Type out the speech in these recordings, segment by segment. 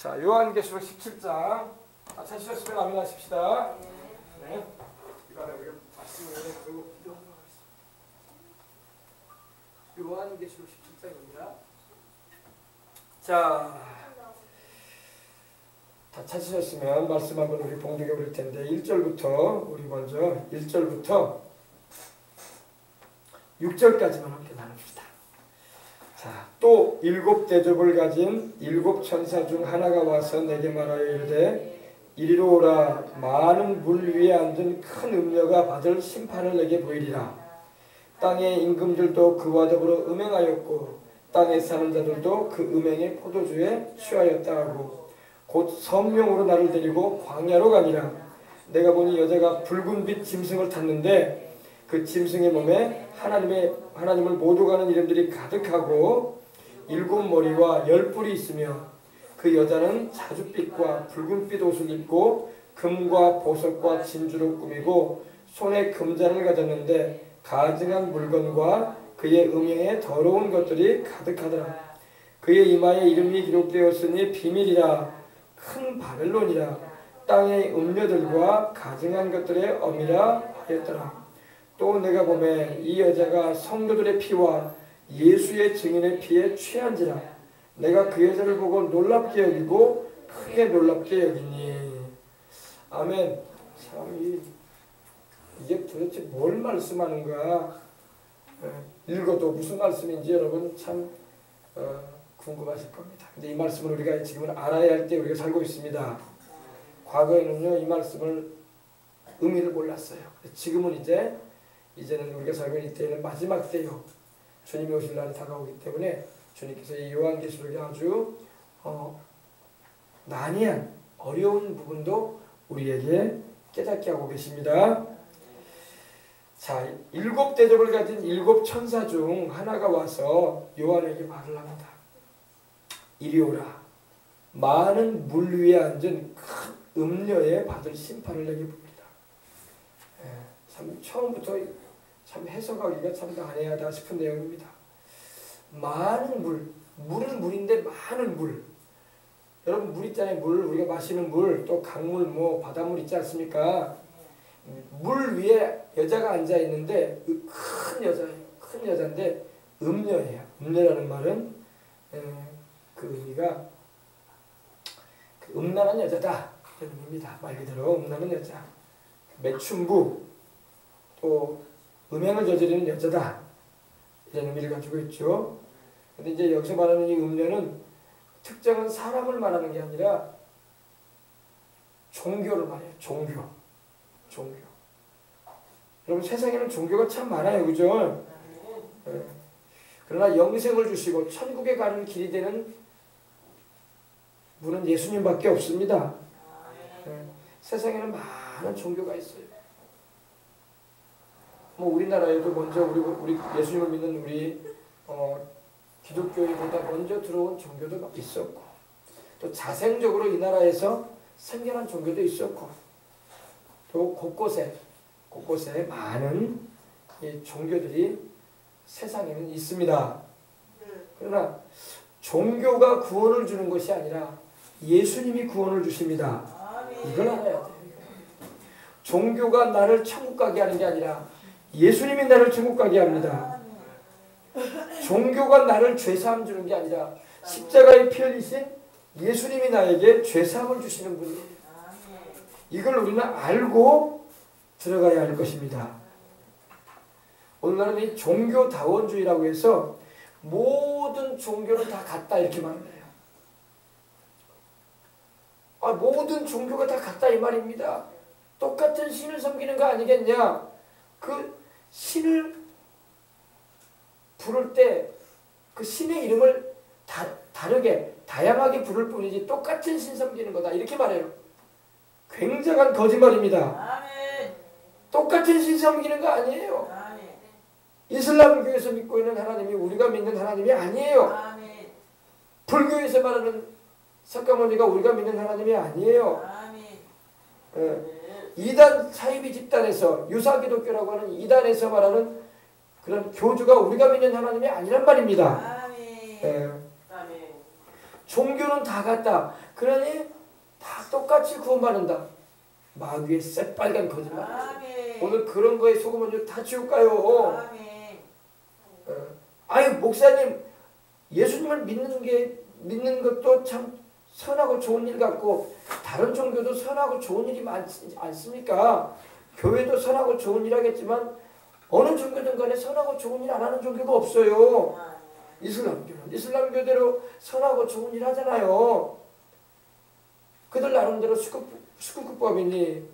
자, 요한계시록 17장. 찾으셨으면 아멘 하십시다. 네. 이거는 우리가 말씀을 그리고 기도하도록 하겠습니다. 요한계시록 17장입니다. 자, 다 찾으셨으면 말씀 한번 우리 봉독해 볼 텐데 1절부터 우리 먼저 1절부터 6절까지만 함께 나눕시다. 자, 또 일곱 대접을 가진 일곱 천사 중 하나가 와서 내게 말하여 이르되 이리로 오라. 많은 물 위에 앉은 큰 음녀가 받을 심판을 내게 보이리라. 땅의 임금들도 그와 더불어 음행하였고 땅에 사는 자들도 그 음행의 포도주에 취하였다 하고 곧 성령으로 나를 데리고 광야로 가니라. 내가 보니 여자가 붉은 빛 짐승을 탔는데 그 짐승의 몸에 하나님을 모두 가는 이름들이 가득하고 일곱 머리와 열 뿔이 있으며 그 여자는 자줏빛과 붉은빛 옷을 입고 금과 보석과 진주로 꾸미고 손에 금잔을 가졌는데 가증한 물건과 그의 음행에 더러운 것들이 가득하더라. 그의 이마에 이름이 기록되었으니 비밀이라 큰 바벨론이라 땅의 음녀들과 가증한 것들의 어미라 하였더라. 또 내가 보매 이 여자가 성도들의 피와 예수의 증인의 피에 취한지라. 내가 그 여자를 보고 놀랍게 여기고 크게 놀랍게 여기니. 아멘. 참 이게 도대체 뭘 말씀하는가 읽어도 무슨 말씀인지 여러분 참 궁금하실 겁니다. 근데 이 말씀을 우리가 지금은 알아야 할 때 우리가 살고 있습니다. 과거에는요 이 말씀을 의미를 몰랐어요. 지금은 이제는 우리가 살고 있는 때에는 마지막 때요. 주님이 오실 날이 다가오기 때문에 주님께서 이 요한계시록에 아주 난해한 어려운 부분도 우리에게 깨닫게 하고 계십니다. 자, 일곱 대접을 가진 일곱 천사 중 하나가 와서 요한에게 말을 합니다. 이리 오라. 많은 물 위에 앉은 큰 음녀에 받을 심판을 내게 봅니다. 참 처음부터 참 해석하기가 참 난해하다 싶은 내용입니다. 많은 물은 물인데 많은 물. 여러분 물 있잖아요. 물 우리가 마시는 물, 또 강물, 바닷물 있지 않습니까? 물 위에 여자가 앉아 있는데 큰 여자예요. 큰 여자인데 음녀예요. 음녀라는 말은 그 의미가 음란한 여자다 이런 의미입니다. 말 그대로 음란한 여자, 매춘부, 또 음행을 저지르는 여자다 이런 의미를 가지고 있죠. 근데 이제 여기서 말하는 이 음녀는 특정한 사람을 말하는 게 아니라 종교를 말해요. 종교. 여러분 세상에는 종교가 참 많아요. 그죠? 그러나 영생을 주시고 천국에 가는 길이 되는 분은 예수님밖에 없습니다. 세상에는 많은 종교가 있어요. 우리나라에도 먼저 우리 예수님을 믿는 우리 기독교인보다 먼저 들어온 종교도 있었고 또 자생적으로 이 나라에서 생겨난 종교도 있었고 또 곳곳에 많은 종교들이 세상에는 있습니다. 그러나 종교가 구원을 주는 것이 아니라 예수님이 구원을 주십니다. 이걸 알아야 돼요. 종교가 나를 천국 가게 하는 게 아니라 예수님이 나를 천국 가게 합니다. 종교가 나를 죄사함 주는 게 아니라 십자가에 피 흘리신 예수님이 나에게 죄사함을 주시는 분이에요. 이걸 우리는 알고 들어가야 할 것입니다. 오늘날은 이 종교다원주의라고 해서 모든 종교는 다 같다 이렇게 말을 해요. 모든 종교가 다 같다 이 말입니다. 똑같은 신을 섬기는 거 아니겠냐? 그 신을 부를 때 그 신의 이름을 다르게 다양하게 부를 뿐이지 똑같은 신 섬기는 거다 이렇게 말해요. 굉장한 거짓말입니다. 아멘. 똑같은 신 섬기는 거 아니에요. 아멘. 이슬람교에서 믿고 있는 하나님이 우리가 믿는 하나님이 아니에요. 아멘. 불교에서 말하는 석가모니가 우리가 믿는 하나님이 아니에요. 아멘. 이단 사이비 집단에서 유사기독교라고 하는 이단에서 말하는 그런 교주가 우리가 믿는 하나님이 아니란 말입니다. 아멘. 종교는 다 같다. 그러니 다 똑같이 구원받는다. 마귀의 새빨간 거짓말. 오늘 그런 거에 속으면 다 지울까요? 아유 목사님 예수님을 믿는 것도 참 선하고 좋은 일 같고 다른 종교도 선하고 좋은 일이 많지 않습니까? 교회도 선하고 좋은 일 하겠지만 어느 종교든 간에 선하고 좋은 일 안 하는 종교가 없어요. 이슬람교대로 선하고 좋은 일 하잖아요. 그들 나름대로 수국법이니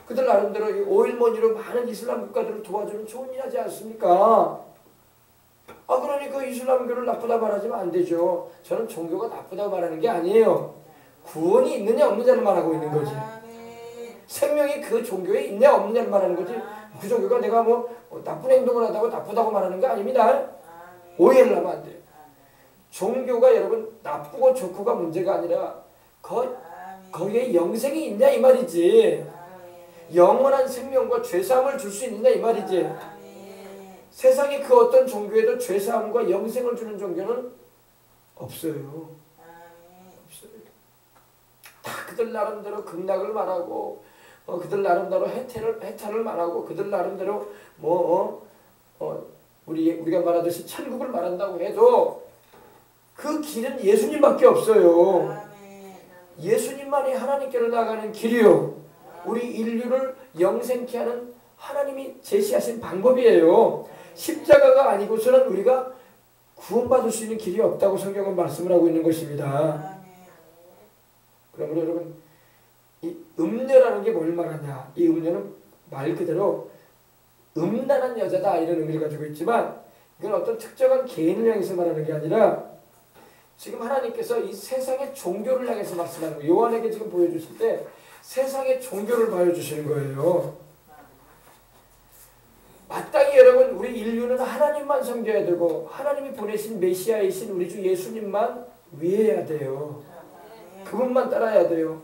그들 나름대로 오일머니로 많은 이슬람 국가들을 도와주는 좋은 일 하지 않습니까? 그러니 그 이슬람교를 나쁘다 말하지만 안 되죠. 저는 종교가 나쁘다고 말하는 게 아니에요. 구원이 있느냐 없느냐를 말하고 있는 거지. 생명이 그 종교에 있냐 없느냐를 말하는 거지. 그 종교가 내가 나쁜 행동을 하다고 나쁘다고 말하는 게 아닙니다. 오해를 하면 안 돼요. 종교가 여러분 나쁘고 좋고가 문제가 아니라 거기에 영생이 있냐 이 말이지. 영원한 생명과 죄사함을 줄 수 있느냐 이 말이지. 세상에 그 어떤 종교에도 죄사함과 영생을 주는 종교는 없어요. 없어요. 다 그들 나름대로 극락을 말하고 그들 나름대로 해탈을 말하고 그들 나름대로 우리가 말하듯이 천국을 말한다고 해도 그 길은 예수님밖에 없어요. 예수님만이 하나님께로 나가는 길이요. 우리 인류를 영생케 하는 하나님이 제시하신 방법이에요. 십자가가 아니고서는 우리가 구원받을 수 있는 길이 없다고 성경은 말씀을 하고 있는 것입니다. 그러므로 여러분 이 음녀라는 게 뭘 말하냐. 이 음녀는 말 그대로 음란한 여자다 이런 의미를 가지고 있지만 이건 어떤 특정한 개인을 향해서 말하는 게 아니라 지금 하나님께서 이 세상의 종교를 향해서 말씀하는 거예요. 요한에게 지금 보여주실 때 세상의 종교를 보여주시는 거예요. 마땅히 여러분 우리 인류는 하나님만 섬겨야 되고 하나님이 보내신 메시아이신 우리 주 예수님만 위해야 돼요. 그분만 따라야 돼요.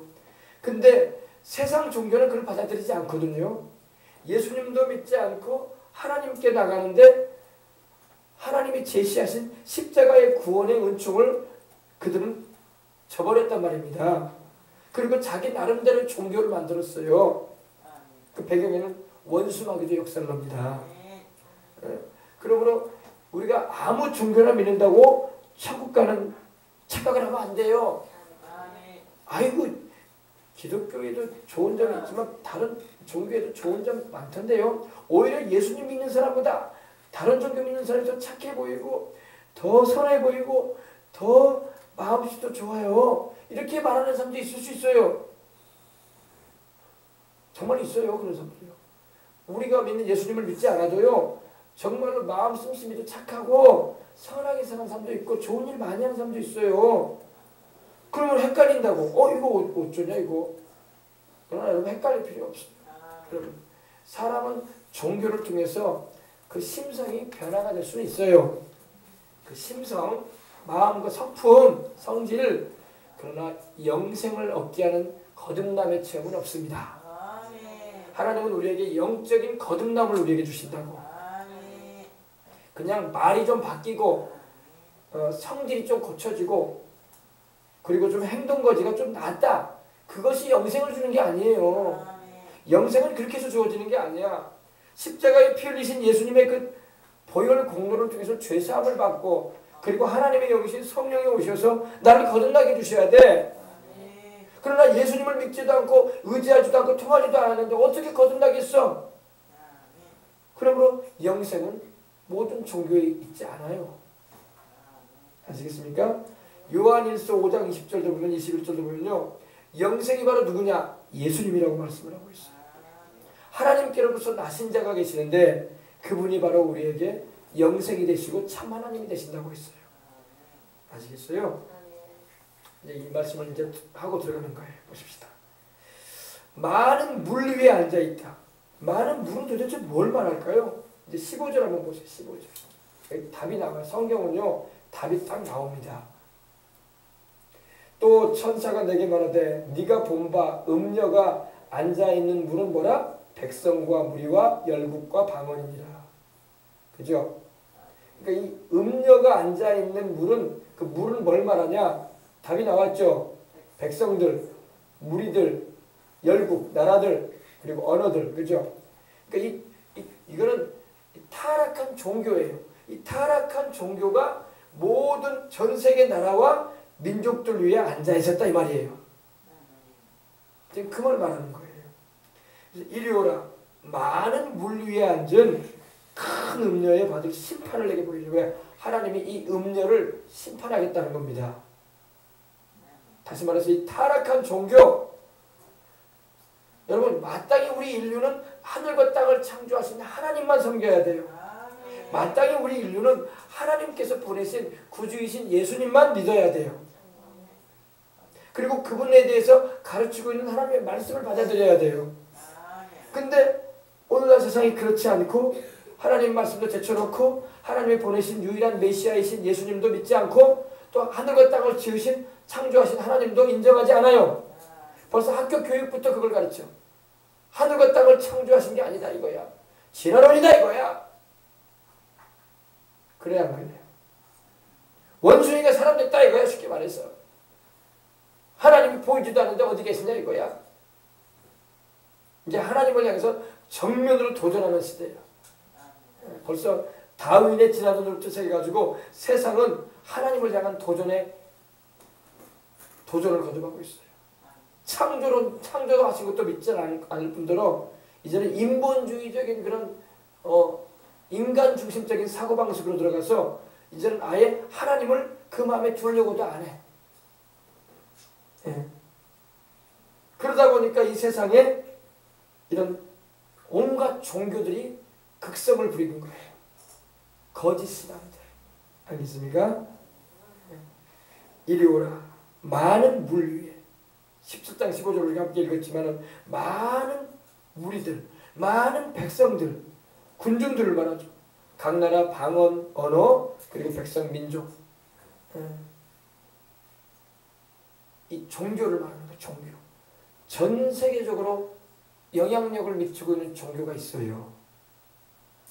근데 세상 종교는 그걸 받아들이지 않거든요. 예수님도 믿지 않고 하나님께 나가는데 하나님이 제시하신 십자가의 구원의 은총을 그들은 저버렸단 말입니다. 그리고 자기 나름대로 종교를 만들었어요. 그 배경에는 원수마귀도 역사를 합니다. 그러므로 우리가 아무 종교나 믿는다고 천국 가는 착각을 하면 안 돼요. 아이고 기독교에도 좋은 점이 있지만 다른 종교에도 좋은 점 많던데요. 오히려 예수님 믿는 사람보다 다른 종교 믿는 사람이 더 착해 보이고 더 선해 보이고 더 마음씨도 좋아요. 이렇게 말하는 사람도 있을 수 있어요. 정말 있어요. 그런 사람들이요. 우리가 믿는 예수님을 믿지 않아도요. 정말로 마음 씀씀이도 착하고 선하게 사는 사람도 있고 좋은 일 많이 하는 사람도 있어요. 그러면 헷갈린다고. 이거 어쩌냐 이거. 그러나 여러분 헷갈릴 필요 없습니다. 여러분 사람은 종교를 통해서 그 심성이 변화가 될 수는 있어요. 그 심성, 마음과 성품, 성질 그러나 영생을 얻게 하는 거듭남의 체험은 없습니다. 하나님은 우리에게 영적인 거듭남을 우리에게 주신다고. 그냥 말이 좀 바뀌고 성질이 좀 고쳐지고 그리고 좀 행동거지가 좀 낫다. 그것이 영생을 주는 게 아니에요. 영생은 그렇게 해서 주어지는 게 아니야. 십자가에 피 흘리신 예수님의 그 보혈 공로를 통해서 죄사함을 받고 그리고 하나님의 영이신 성령이 오셔서 나를 거듭나게 해주셔야 돼. 그러나 예수님을 믿지도 않고 의지하지도 않고 통하지도 않았는데 어떻게 거듭나겠어? 그러므로 영생은 모든 종교에 있지 않아요. 아시겠습니까? 요한일서 5장 20절도 보면 21절도 보면요. 영생이 바로 누구냐? 예수님이라고 말씀을 하고 있어요. 하나님께로부터 나신 자가 계시는데 그분이 바로 우리에게 영생이 되시고 참 하나님이 되신다고 했어요. 아시겠어요? 이제 이 말씀을 이제 하고 들어가는 거예요. 보십시다. 많은 물 위에 앉아 있다. 많은 물은 도대체 뭘 말할까요? 이제 15절 한번 보세요. 15절. 답이 나와요. 성경은요. 답이 딱 나옵니다. 또 천사가 내게 말하되 네가 본 바 음녀가 앉아 있는 물은 뭐라? 백성과 무리와 열국과 방언이니라. 그죠? 그러니까 이 음녀가 앉아 있는 물은 그 물은 뭘 말하냐? 답이 나왔죠. 백성들, 무리들, 열국, 나라들, 그리고 언어들, 그죠? 그러니까 이거는 타락한 종교예요. 이 타락한 종교가 모든 전 세계 나라와 민족들 위에 앉아 있었다 이 말이에요. 지금 그 말 말하는 거예요. 그래서 이리 오라. 많은 물 위에 앉은 큰 음녀에 받을 심판을 내게 보이죠. 왜? 하나님이 이 음녀를 심판하겠다는 겁니다. 다시 말해서 이 타락한 종교, 여러분 마땅히 우리 인류는 하늘과 땅을 창조하신 하나님만 섬겨야 돼요. 마땅히 우리 인류는 하나님께서 보내신 구주이신 예수님만 믿어야 돼요. 그리고 그분에 대해서 가르치고 있는 하나님의 말씀을 받아들여야 돼요. 근데 오늘날 세상이 그렇지 않고 하나님 말씀도 제쳐놓고 하나님이 보내신 유일한 메시아이신 예수님도 믿지 않고 또 하늘과 땅을 지으신 창조하신 하나님도 인정하지 않아요. 벌써 학교 교육부터 그걸 가르쳐. 하늘과 땅을 창조하신 게 아니다 이거야. 진화론이다 이거야. 그래야 말이에요. 원숭이가 사람 됐다 이거야. 쉽게 말해서. 하나님이 보이지도 않는데 어디 계시냐 이거야. 이제 하나님을 향해서 정면으로 도전하는 시대야. 벌써 다윈의 진화론으로부터 시작해가지고 세상은 하나님을 향한 도전을 거듭하고 있어요. 창조도 하신 것도 믿지 않을 뿐더러 이제는 인본주의적인 그런 인간 중심적인 사고방식으로 들어가서 이제는 아예 하나님을 그 마음에 두려고도 안 해. 예. 그러다 보니까 이 세상에 이런 온갖 종교들이 극성을 부리는 거예요. 거짓 신앙들. 알겠습니까? 이리 오라. 많은 물 위에 17장 15절을 우리가 함께 읽었지만 많은 무리들, 많은 백성들, 군중들을 말하죠. 각 나라 방언, 언어, 그리고 백성, 민족. 이 종교를 말하는 거예요. 종교. 전 세계적으로 영향력을 미치고 있는 종교가 있어요.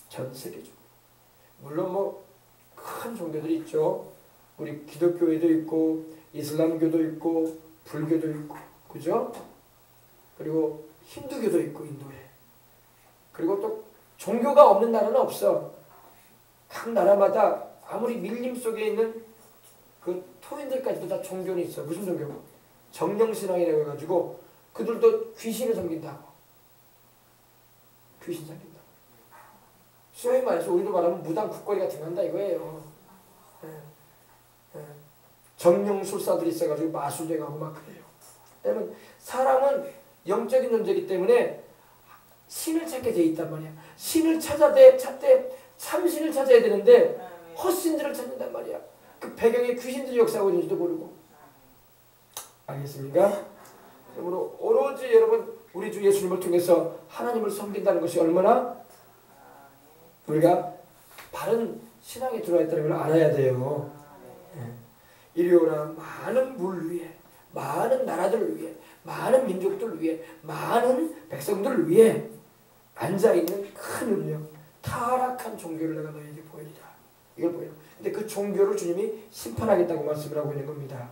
전 세계적으로. 물론 뭐 큰 종교들이 있죠. 우리 기독교에도 있고 이슬람교도 있고 불교도 있고 그죠? 그리고 힌두교도 있고 인도에. 그리고 또 종교가 없는 나라는 없어. 각 나라마다 아무리 밀림 속에 있는 그 토인들까지도 다 종교는 있어. 무슨 종교? 정령신앙이라고 해가지고 그들도 귀신을 섬긴다고. 귀신 섬긴다고. 소위 말해서 우리도 말하면 무당 국거리 같은 거 한다 이거예요. 정령술사들이 있어가지고 마술제가 하고 막 그래요. 왜냐면 사람은 영적인 존재이기 때문에 신을 찾게 돼 있단 말이야. 신을 찾되 참신을 찾아야 되는데 헛신들을 찾는단 말이야. 그 배경에 귀신들이 역사하고 있는지도 모르고. 알겠습니까? 그러므로 오로지 여러분 우리 주 예수님을 통해서 하나님을 섬긴다는 것이 얼마나 우리가 바른 신앙에 들어와 있다는 걸 알아야 돼요. 이리 오라. 많은 물 위에, 많은 나라들을 위해, 많은 민족들을 위해, 많은 백성들을 위해 앉아있는 큰 음력, 타락한 종교를 내가 너희에게 보이리라. 이걸 보여요. 근데 그 종교를 주님이 심판하겠다고 말씀을 하고 있는 겁니다.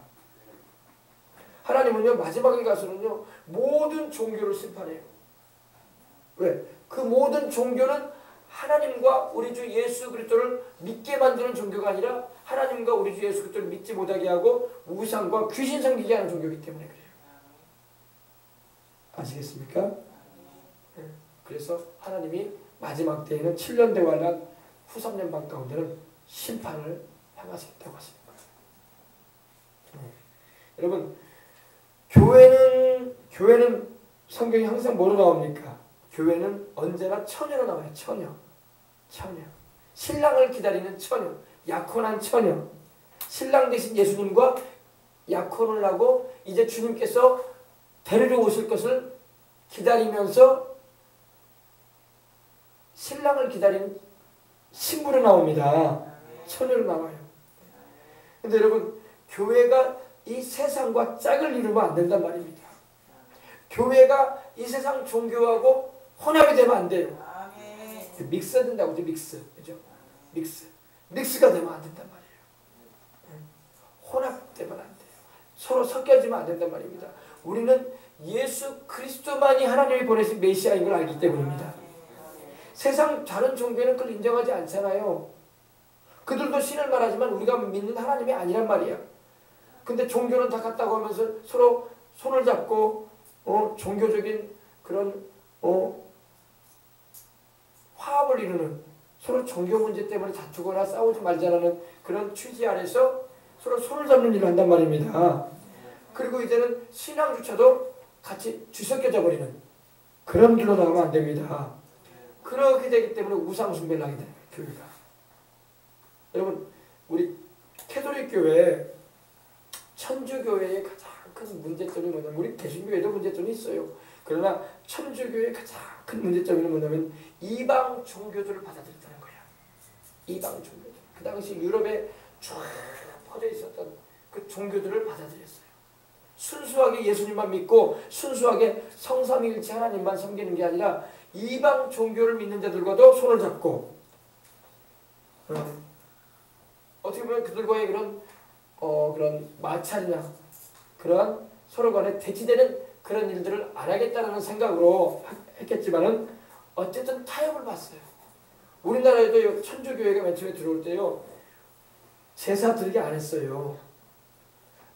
하나님은요, 마지막에 가서는요, 모든 종교를 심판해요. 왜? 그 모든 종교는 하나님과 우리 주 예수 그리스도를 믿게 만드는 종교가 아니라 하나님과 우리 주 예수 그리스도를 믿지 못하게 하고 우상과 귀신 섬기게 하는 종교이기 때문에 그래요. 아시겠습니까? 네. 그래서 하나님이 마지막 때에는 7년 대환란 후 3년 반 가운데는 심판을 행하시겠다고 하시는 거예요. 네. 여러분 교회는 성경이 항상 뭐로 나옵니까? 교회는 언제나 처녀로 나와요. 처녀. 신랑을 기다리는 처녀. 약혼한 처녀. 신랑 대신 예수님과 약혼을 하고 이제 주님께서 데리러 오실 것을 기다리면서 신랑을 기다리는 신부로 나옵니다. 처녀로 나와요. 근데 여러분 교회가 이 세상과 짝을 이루면 안 된단 말입니다. 교회가 이 세상 종교하고 혼합이 되면 안 돼요. 믹스가 된다고 하죠. 그죠? 믹스가 되면 안 된단 말이에요. 혼합되면 안 돼요. 서로 섞여지면 안 된단 말입니다. 우리는 예수 그리스도만이 하나님이 보내신 메시아인 걸 알기 때문입니다. 세상 다른 종교는 그걸 인정하지 않잖아요. 그들도 신을 말하지만 우리가 믿는 하나님이 아니란 말이야. 근데 종교는 다 같다고 하면서 서로 손을 잡고 종교적인 그런 화합을 이루는, 서로 종교 문제 때문에 다투거나 싸우지 말자라는 그런 취지 아래서 서로 손을 잡는 일을 한단 말입니다. 그리고 이제는 신앙조차도 같이 뒤섞여져 버리는 그런 길로 나가면 안 됩니다. 그렇게 되기 때문에 우상 숭배를 하게 됩니다. 교회가. 여러분, 우리 캐톨릭 교회, 천주교회의 가장 큰 문제점이 뭐냐면, 우리 개신교회도 문제점이 있어요. 그러나 천주교회의 가장 큰 문제점이 뭐냐면 이방 종교들을 받아들였다는 거야. 이방 종교들. 그 당시 유럽에 쫙 퍼져 있었던 그 종교들을 받아들였어요. 순수하게 예수님만 믿고 순수하게 성삼위일체 하나님만 섬기는 게 아니라 이방 종교를 믿는 자들과도 손을 잡고, 어떻게 보면 그들과의 그런 마찰이나 그러한 서로 간에 대치되는 그런 일들을 안 하겠다는 생각으로 했겠지만은 어쨌든 타협을 봤어요. 우리나라에도 천주교회가 맨 처음에 들어올 때요, 제사 드리게 안 했어요.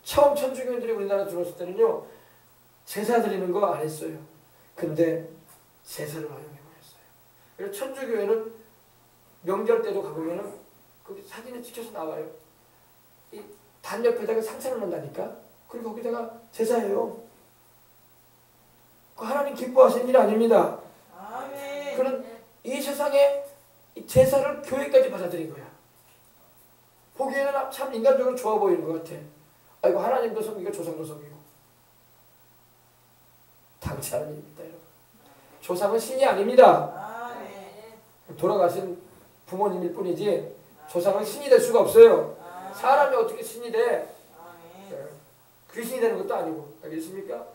처음 천주교인들이 우리나라 들어왔을 때는요, 제사 드리는 거 안 했어요. 근데 제사를 활용해버렸어요. 그래서 천주교회는 명절 때도 가보면은 거기 사진에 찍혀서 나와요. 이 단 옆에다가 상차를 놓는다니까. 그리고 거기다가 제사해요. 그 하나님 기뻐하시는 일 아닙니다. 아멘. 그런 이 세상에 이 제사를 교회까지 받아들인 거야. 보기에는 참 인간적으로 좋아 보이는 것 같아. 아이고, 하나님도 섬기고 조상도 섬기고. 당치 않은 일입니다, 여러분. 조상은 신이 아닙니다. 돌아가신 부모님일 뿐이지 조상은 신이 될 수가 없어요. 사람이 어떻게 신이 돼? 귀신이 되는 것도 아니고. 알겠습니까?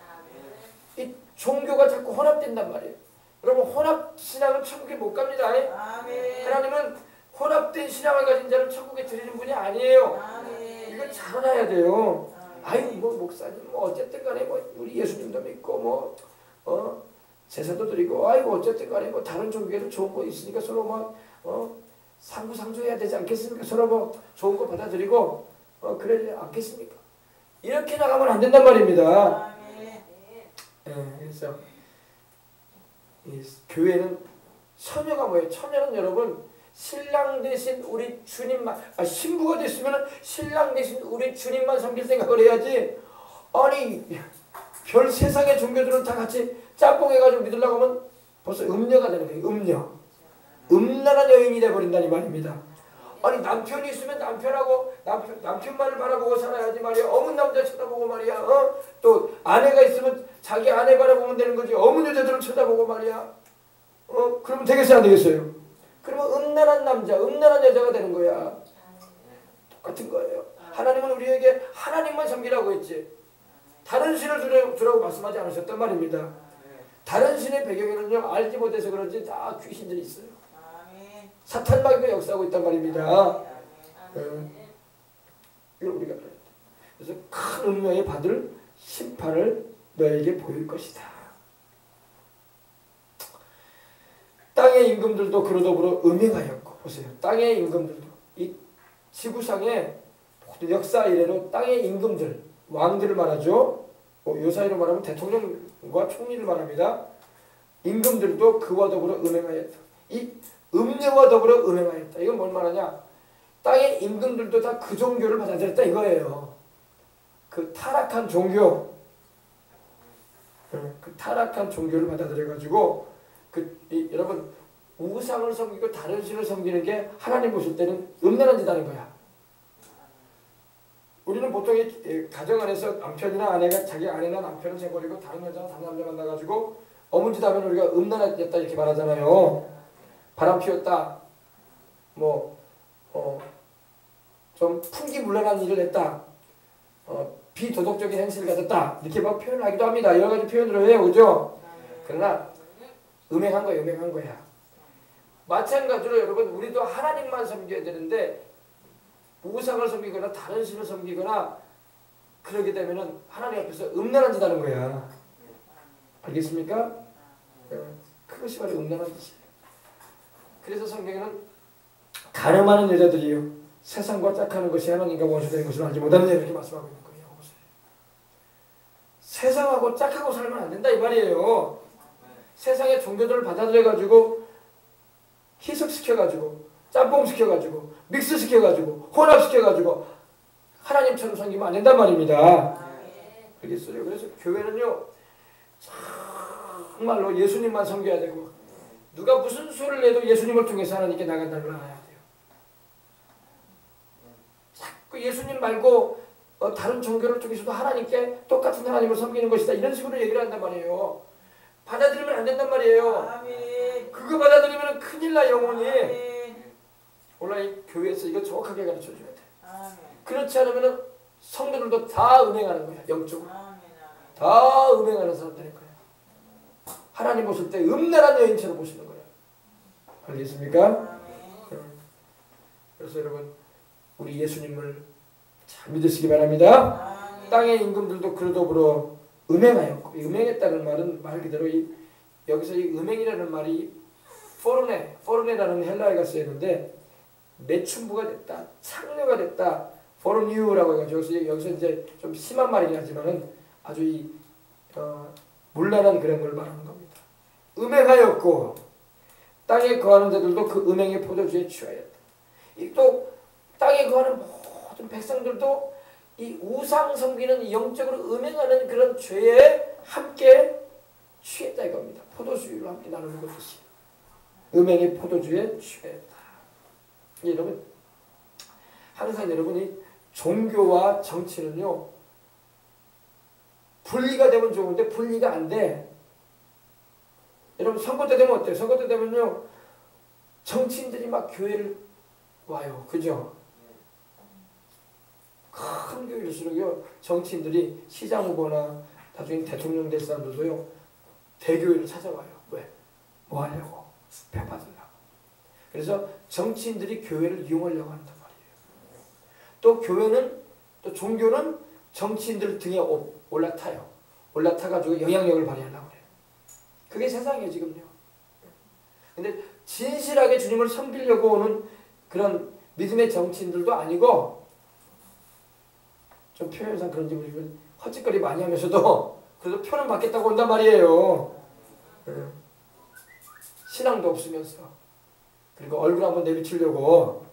이 종교가 자꾸 혼합된단 말이에요. 여러분, 혼합신앙은 천국에 못 갑니다. 하나님은 혼합된 신앙을 가진 자를 천국에 드리는 분이 아니에요. 이걸 잘 알아야 돼요. 아유, 뭐 목사님 뭐 어쨌든 간에 뭐 우리 예수님도 믿고 제사도 드리고, 아이고 어쨌든 간에 뭐 다른 종교에도 좋은 거 있으니까 서로 상부상조해야 되지 않겠습니까? 서로 뭐 좋은 거 받아들이고 그러지 않겠습니까? 이렇게 나가면 안 된단 말입니다. 그래서 이 교회는 처녀가 뭐예요? 처녀는 여러분, 신랑 대신 우리 주님만, 신부가 됐으면 신랑 대신 우리 주님만 섬길 생각을 해야지. 아니, 별 세상의 종교들은 다 같이 짬뽕해가지고 믿으려고 하면 벌써 음녀가 되는 거예요. 음녀. 음란한 여인이 돼버린다니 말입니다. 아니, 남편이 있으면 남편하고 남편만을 바라보고 살아야지 말이야. 어문 남자 쳐다보고 말이야. 또 아내가 있으면 자기 아내 바라보면 되는 거지. 어문 여자들은 쳐다보고 말이야. 그러면 되겠어요, 안 되겠어요? 그러면 음란한 남자, 음란한 여자가 되는 거야. 똑같은 거예요. 하나님은 우리에게 하나님만 섬기라고 했지, 다른 신을 두라고 말씀하지 않으셨단 말입니다. 다른 신의 배경에는요, 알지 못해서 그런지 다 귀신들이 있어요. 사탄마귀가 역사하고 있단 말입니다. 이걸 우리가 알아야 돼. 그래서 큰 음녀에 받을 심판을 너에게 보일 것이다. 땅의 임금들도 그로 더불어 음행하였고, 보세요. 땅의 임금들도, 이 지구상의 모든 역사 이래로 땅의 임금들, 왕들을 말하죠. 요 사이로 말하면 대통령과 총리를 말합니다. 임금들도 그와 더불어 음행하였다. 이 음녀와 더불어 음행하였다. 이건 뭘 말하냐? 땅의 임금들도 다 그 종교를 받아들였다 이거예요. 그 타락한 종교, 그 타락한 종교를 받아들여가지고 여러분, 우상을 섬기고 다른 신을 섬기는 게 하나님 보실 때는 음란한 짓 하는 거야. 우리는 보통 가정 안에서 남편이나 아내가 자기 아내나 남편을 재버리고 다른 여자나 다른 남자 만나가지고 어문짓 하면 우리가 음란했다 이렇게 말하잖아요. 바람 피웠다, 좀 풍기물란한 일을 했다, 비도덕적인 행실을 가졌다, 이렇게 막 표현을 하기도 합니다. 여러 가지 표현으로 해요, 그죠? 그러나 음행한 거야, 음행한 거야. 마찬가지로 여러분, 우리도 하나님만 섬겨야 되는데 우상을 섬기거나 다른 신을 섬기거나 그러게 되면은 하나님 앞에서 음란한 짓 하는 거야. 알겠습니까? 그것이 바로 음란한 짓이에요. 그래서 성경에는 가늠하는 여자들이요 세상과 짝하는 것이 하나님과 원수되는 것을 알지 못하느냐 이렇게 말씀하고 있는 거예요. 세상하고 짝하고 살면 안 된다 이 말이에요. 세상의 종교들을 받아들여가지고 희석시켜가지고 짬뽕시켜가지고 믹스시켜가지고 혼합시켜가지고 하나님처럼 섬기면 안 된단 말입니다. 알겠어요? 그래서 교회는요 정말로 예수님만 섬겨야 되고 누가 무슨 수를 내도 예수님을 통해서 하나님께 나간다는 걸 알아야 돼요. 자꾸 예수님 말고 다른 종교를 통해서도 하나님께 똑같은 하나님을 섬기는 것이다 이런 식으로 얘기를 한단 말이에요. 받아들이면 안 된단 말이에요. 아멘. 그거 받아들이면 큰일 나 영혼이. 오늘 교회에서 이거 정확하게 가르쳐줘야 돼. 아멘. 그렇지 않으면 성도들도 다 음행하는 거야. 영적으로. 아멘. 다 음행하는 사람들인 거야. 하나님 보실 때 음란한 여인처럼 보시는 거야. 알겠습니까? 아멘. 그래서 여러분 우리 예수님을 잘 믿으시기 바랍니다. 아멘. 땅의 임금들도 그러더불어 음행하였고 음행했다는 말은 말 그대로 여기서 이 음행이라는 말이 포르네라는 헬라어가 쓰였는데 매춘부가 됐다, 창녀가 됐다, 포르니우라고 해가지고 여기서 이제 좀 심한 말이긴 하지만은 아주 문란한 그런 걸 말하는 겁니다. 음행하였고 땅에 거하는 자들도 그 음행의 포도주에 취하였다. 또 땅에 거하는 모든 백성들도 이 우상 섬기는 영적으로 음행하는 그런 죄에 함께 취했다 이겁니다. 포도주로 함께 나누는 것이지. 음행의 포도주에 취했다. 여러분 항상 여러분이 종교와 정치는요 분리가 되면 좋은데 분리가 안 돼. 여러분 선거 때 되면 어때요? 선거 때 되면요 정치인들이 막 교회를 와요. 그죠? 큰 교회일수록요 정치인들이 시장 후보나 나중에 대통령 될 사람들도요 대교회를 찾아와요. 왜? 뭐 하려고? 표 받으려고. 그래서 정치인들이 교회를 이용하려고 한단 말이에요. 또 교회는 또 종교는 정치인들 등에 올라타요. 올라타가지고 영향력을 발휘하려고 그래요. 그게 세상이에요 지금요. 근데 진실하게 주님을 섬기려고 오는 그런 믿음의 정치인들도 아니고 좀 표현상 그런지 모르지만 헛짓거리 많이 하면서도 그래도 표는 받겠다고 온단 말이에요. 신앙도 없으면서 그리고 얼굴 한번 내비치려고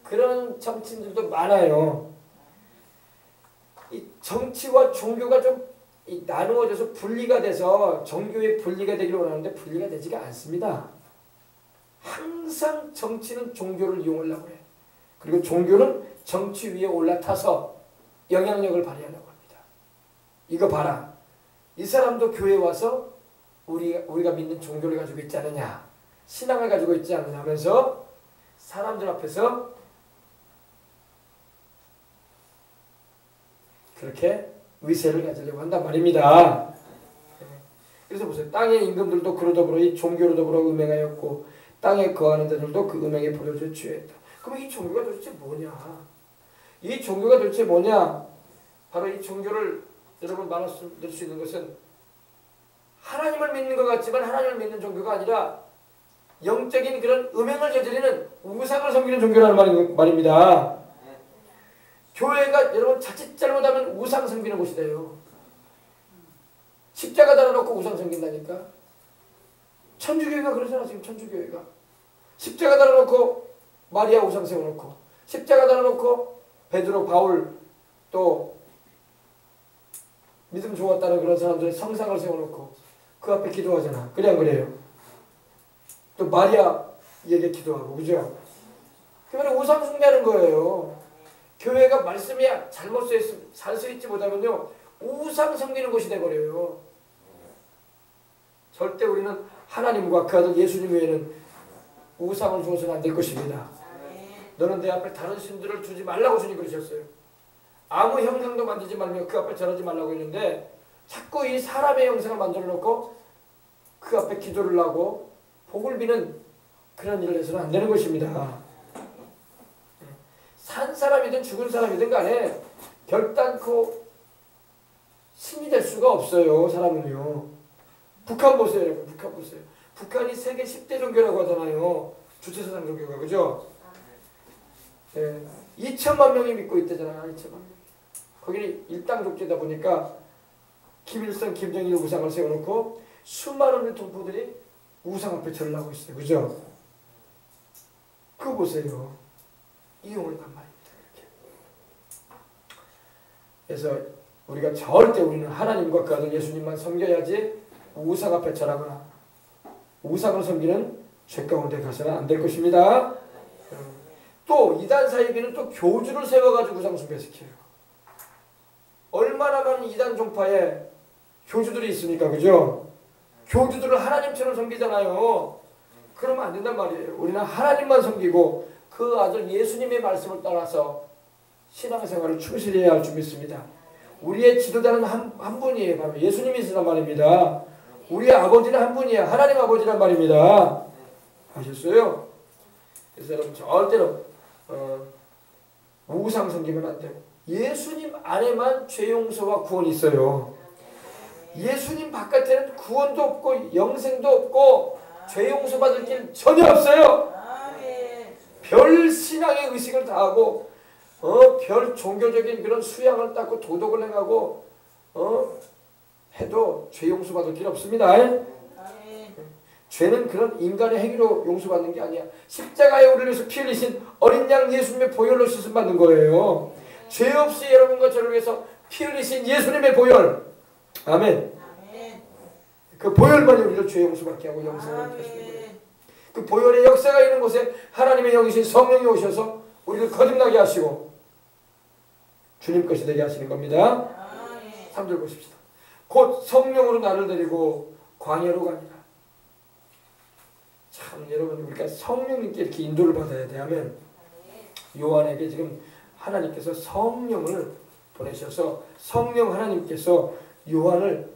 그런 정치인들도 많아요. 이 정치와 종교가 좀 나누어져서 분리가 돼서 정교의 분리가 되기를 원하는데 분리가 되지가 않습니다. 항상 정치는 종교를 이용하려고 해요. 그리고 종교는 정치 위에 올라타서 영향력을 발휘하려고 합니다. 이거 봐라. 이 사람도 교회에 와서 우리가 믿는 종교를 가지고 있지 않느냐, 신앙을 가지고 있지 않느냐 하면서 사람들 앞에서 그렇게 위세를 가지려고 한단 말입니다. 그래서 보세요. 땅의 임금들도 그로 더불어 이 종교로 더불어 음행하였고 땅에 거하는 자들도 그 음행에 포도주에 취했다. 그럼 이 종교가 도대체 뭐냐? 이 종교가 도대체 뭐냐? 바로 이 종교를 여러분 말씀드릴 수 있는 것은 하나님을 믿는 것 같지만 하나님을 믿는 종교가 아니라 영적인 그런 음행을 저지르는 우상을 섬기는 종교라는 말입니다. 교회가 여러분 자칫 잘못하면 우상 섬기는 곳이 돼요. 십자가 달아놓고 우상 섬긴다니까. 천주교회가 그러잖아 지금 천주교회가. 십자가 달아놓고 마리아 우상 세워놓고 십자가 달아놓고 베드로 바울 또 믿음 좋았다는 그런 사람들의 성상을 세워놓고 그 앞에 기도하잖아. 그래 안 그래요? 또 마리아에게 기도하고 그죠? 그러면 우상 숭배하는 거예요. 교회가 말씀이 잘 쓰있지 못하면요 우상 섬기는 곳이 돼버려요. 절대 우리는 하나님과 그 아들 예수님 외에는 우상을 주어서는 안 될 것입니다. 너는 내 앞에 다른 신들을 두지 말라고 주님 그러셨어요. 아무 형상도 만들지 말며 그 앞에 절하지 말라고 했는데 자꾸 이 사람의 형상을 만들어 놓고 그 앞에 기도를 하고 복을 비는 그런 일을 해서는 안 되는 것입니다. 산 사람이든 죽은 사람이든 간에 결단코 신이 될 수가 없어요. 사람은요. 북한 보세요. 여러분. 북한 보세요. 북한이 세계 10대 종교라고 하잖아요. 주체사상 종교가. 그죠? 예, 2천만 명이 믿고 있다잖아요. 2천만 명. 거기는 일당독재다 보니까 김일성, 김정일 우상을 세워놓고 수많은 동포들이 우상 앞에 절을 하고 있어요. 그죠? 그거 보세요. 이용을 한 말입니다. 이렇게. 그래서 우리가 절대 우리는 하나님과 그 아들 예수님만 섬겨야지 우상 앞에 절하거나 우상을 섬기는 죄 가운데 가서는 안 될 것입니다. 또 이단 사이비는 또 교주를 세워가지고 우상 숭배시켜요. 얼마나 많은 이단 종파에 교주들이 있습니까? 그죠? 교주들을 하나님처럼 섬기잖아요. 그러면 안 된단 말이에요. 우리는 하나님만 섬기고 그 아들 예수님의 말씀을 따라서 신앙생활을 충실히 해야 할 줄 믿습니다. 우리의 지도자는 한 분이에요. 바로 예수님이시란 말입니다. 우리의 아버지는 한 분이에요. 하나님 아버지란 말입니다. 아셨어요? 그래서 여러분 절대로 우상 섬기면 안 되고 예수님 안에만 죄 용서와 구원이 있어요. 예수님 바깥에는 구원도 없고 영생도 없고 죄 용서받을 길 전혀 없어요. 별 신앙의 의식을 다하고 별 종교적인 그런 수양을 닦고 도덕을 행하고 해도 죄 용서받을 길 없습니다. 죄는 그런 인간의 행위로 용서받는 게 아니야. 십자가에 우리를 위해서 피 흘리신 어린 양 예수님의 보혈로 씻음받는 거예요. 죄 없이 여러분과 저를 위해서 피 흘리신 예수님의 보혈. 아멘. 그 보혈만이 우리를 죄 용서받게 하고 영생을 주시는 거예요. 그 보혈의 역사가 있는 곳에 하나님의 영이신 성령이 오셔서 우리를 거듭나게 하시고 주님 것이 되게 하시는 겁니다. 3절 보십시다. 곧 성령으로 나를 데리고 광야로 가니라. 참 여러분 우리가 성령님께 이렇게 인도를 받아야 돼. 하면 요한에게 지금 하나님께서 성령을 보내셔서 성령 하나님께서 요한을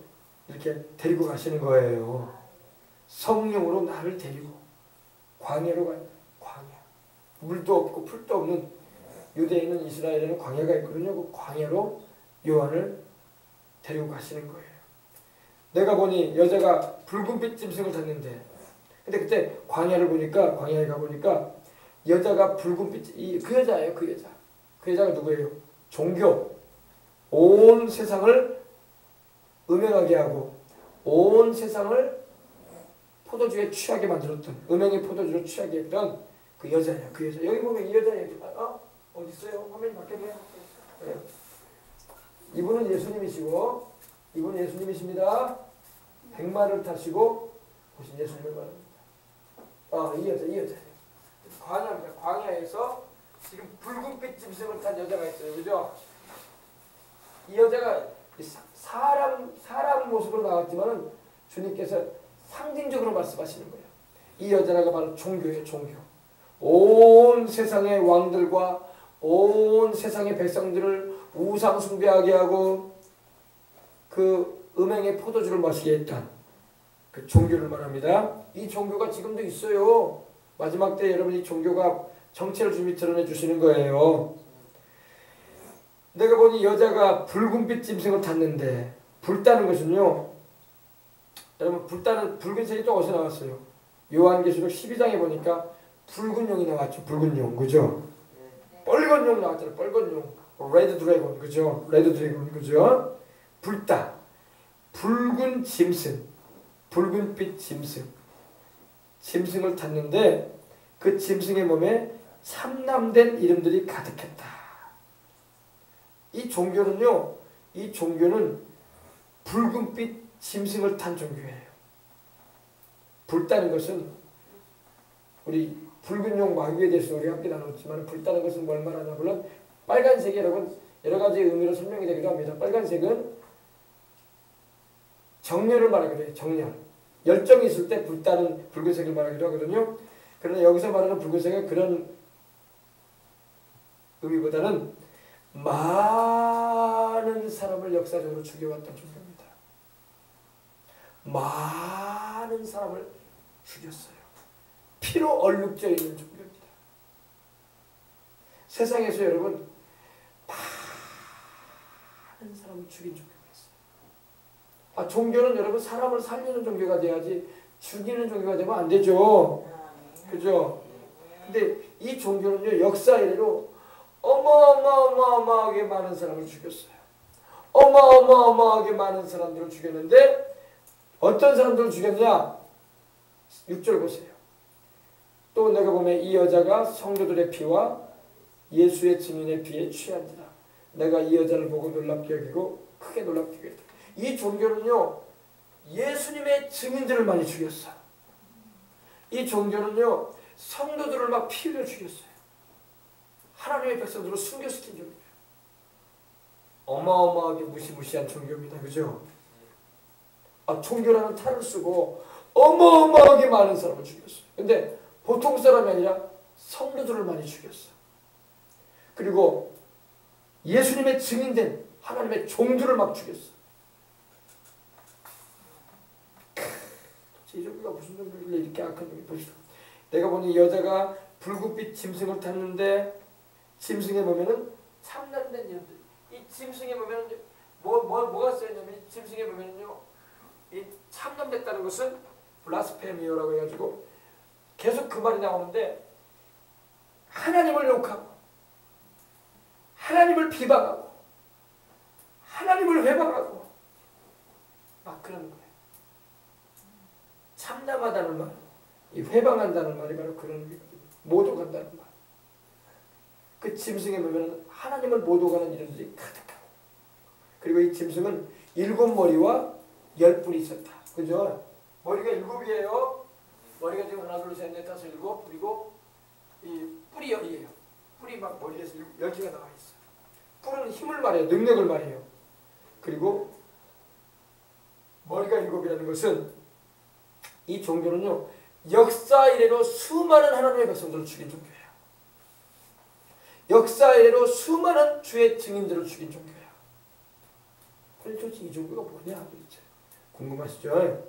이렇게 데리고 가시는 거예요. 성령으로 나를 데리고 광야로 가니라. 광야. 물도 없고 풀도 없는 유대인은 이스라엘에는 광야가 있거든요. 그 광야로 요한을 데리고 가시는 거예요. 내가 보니 여자가 붉은빛 짐승을 탔는데 근데 그때 광야를 보니까 광야에 가보니까 여자가 붉은빛 그 여자예요. 그 여자. 그 여자가 누구예요? 종교. 온 세상을 음행하게 하고 온 세상을 포도주에 취하게 만들었던 음행의 포도주로 취하게 했던 그 여자예요. 그 여자. 여기 보면 이 여자예요. 어디 있어요? 화면이 바뀌었네요. 네. 이분은 예수님이시고 이분은 예수님이십니다. 백마를 타시고 오신 예수님을 말합니다. 이 여자예요. 광야입니다. 광야에서 지금 붉은빛 짐승을 탄 여자가 있어요. 그죠? 이 여자가 사람 모습으로 나왔지만은 주님께서 상징적으로 말씀하시는 거예요. 이 여자가 바로 종교예요. 종교. 온 세상의 왕들과 온 세상의 백성들을 우상 숭배하게 하고 그 음행의 포도주를 마시게 했던 그 종교를 말합니다. 이 종교가 지금도 있어요. 마지막 때 여러분 이 종교가 정체를 주님이 드러내 주시는 거예요. 내가 보니 여자가 붉은빛 짐승을 탔는데 불다는 것은요. 여러분 불다는 붉은색이 또 어디서 나왔어요? 요한계시록 12장에 보니까 붉은 용이 나왔죠. 붉은 용. 그죠? 빨간 용 나왔잖아요. 빨간 용. 레드 드래곤. 그죠? 레드 드래곤. 그죠? 불다. 붉은 짐승. 붉은빛 짐승. 짐승을 탔는데 그 짐승의 몸에 참남된 이름들이 가득했다. 이 종교는요. 이 종교는 붉은빛 짐승을 탄 종교예요. 불다는 것은 우리 붉은 용 마귀에 대해서 우리 함께 나눴지만 불다는 것은 뭘 말하냐. 물론 빨간색이 여러분 여러 가지 의미로 설명이 되기도 합니다. 빨간색은 정열을 말하기도 해요. 정열. 열정이 있을 때 불타는 붉은색을 말하기도 하거든요. 그러나 여기서 말하는 붉은색은 그런 의미보다는 많은 사람을 역사적으로 죽여왔던 종교입니다. 많은 사람을 죽였어요. 피로 얼룩져 있는 종교입니다. 세상에서 여러분 많은 사람을 죽인 종교가 있어요. 종교는 여러분 사람을 살리는 종교가 돼야지 죽이는 종교가 되면 안 되죠. 그죠? 근데 이 종교는요, 역사 이래로 어마어마하게 많은 사람을 죽였어요. 어마어마하게 많은 사람들을 죽였는데 어떤 사람들을 죽였냐? 6절 보세요. 또 내가 보면 이 여자가 성도들의 피와 예수의 증인의 피에 취한지라. 내가 이 여자를 보고 놀랍게 여기고 크게 놀랍게 여겼다. 이 종교는요, 예수님의 증인들을 많이 죽였어. 이 종교는요, 성도들을 막 피 흘려 죽였어요. 하나님의 백성들을 순교시킨 종교예요. 어마어마하게 무시무시한 종교입니다. 그죠? 종교라는 탈을 쓰고 어마어마하게 많은 사람을 죽였어요. 근데 보통 사람이 아니라 성도들을 많이 죽였어. 그리고 예수님의 증인된 하나님의 종들을 막 죽였어. 이 종교가 무슨 종교길래 이렇게 악한 종교 보시다. 내가 보니 여자가 붉은빛 짐승을 탔는데 짐승에 보면은 참남된 이름들. 이 짐승에 보면은 뭐가 쓰여있냐면 이 짐승에 보면은요, 이 참남됐다는 것은 블라스페미오라고 해가지고 계속 그 말이 나오는데 하나님을 욕하고 하나님을 비방하고 하나님을 회방하고 막 그러는 거예요. 참남하다는 말, 이 회방한다는 말이 바로 그런 의미거든요. 모독한다는 말. 그 짐승에 보면 하나님을 모독하는 이름들이 가득하고, 그리고 이 짐승은 7머리와 10뿔이 있었다. 그죠? 머리가 7이에요. 머리가 지금 하나, 둘, 셋, 넷, 다섯, 일곱. 그리고 이 뿔이 10이에요. 뿔이 막 머리에서 10개가 나와 있어요. 뿔은 힘을 말해요. 능력을 말해요. 그리고 머리가 7이라는 것은 이 종교는요, 역사 이래로 수많은 하나님의 백성들을 죽인 종교예요. 역사 이래로 수많은 주의 증인들을 죽인 종교예요. 그럼 도대체 이 종교가 뭐냐 도대체 궁금하시죠?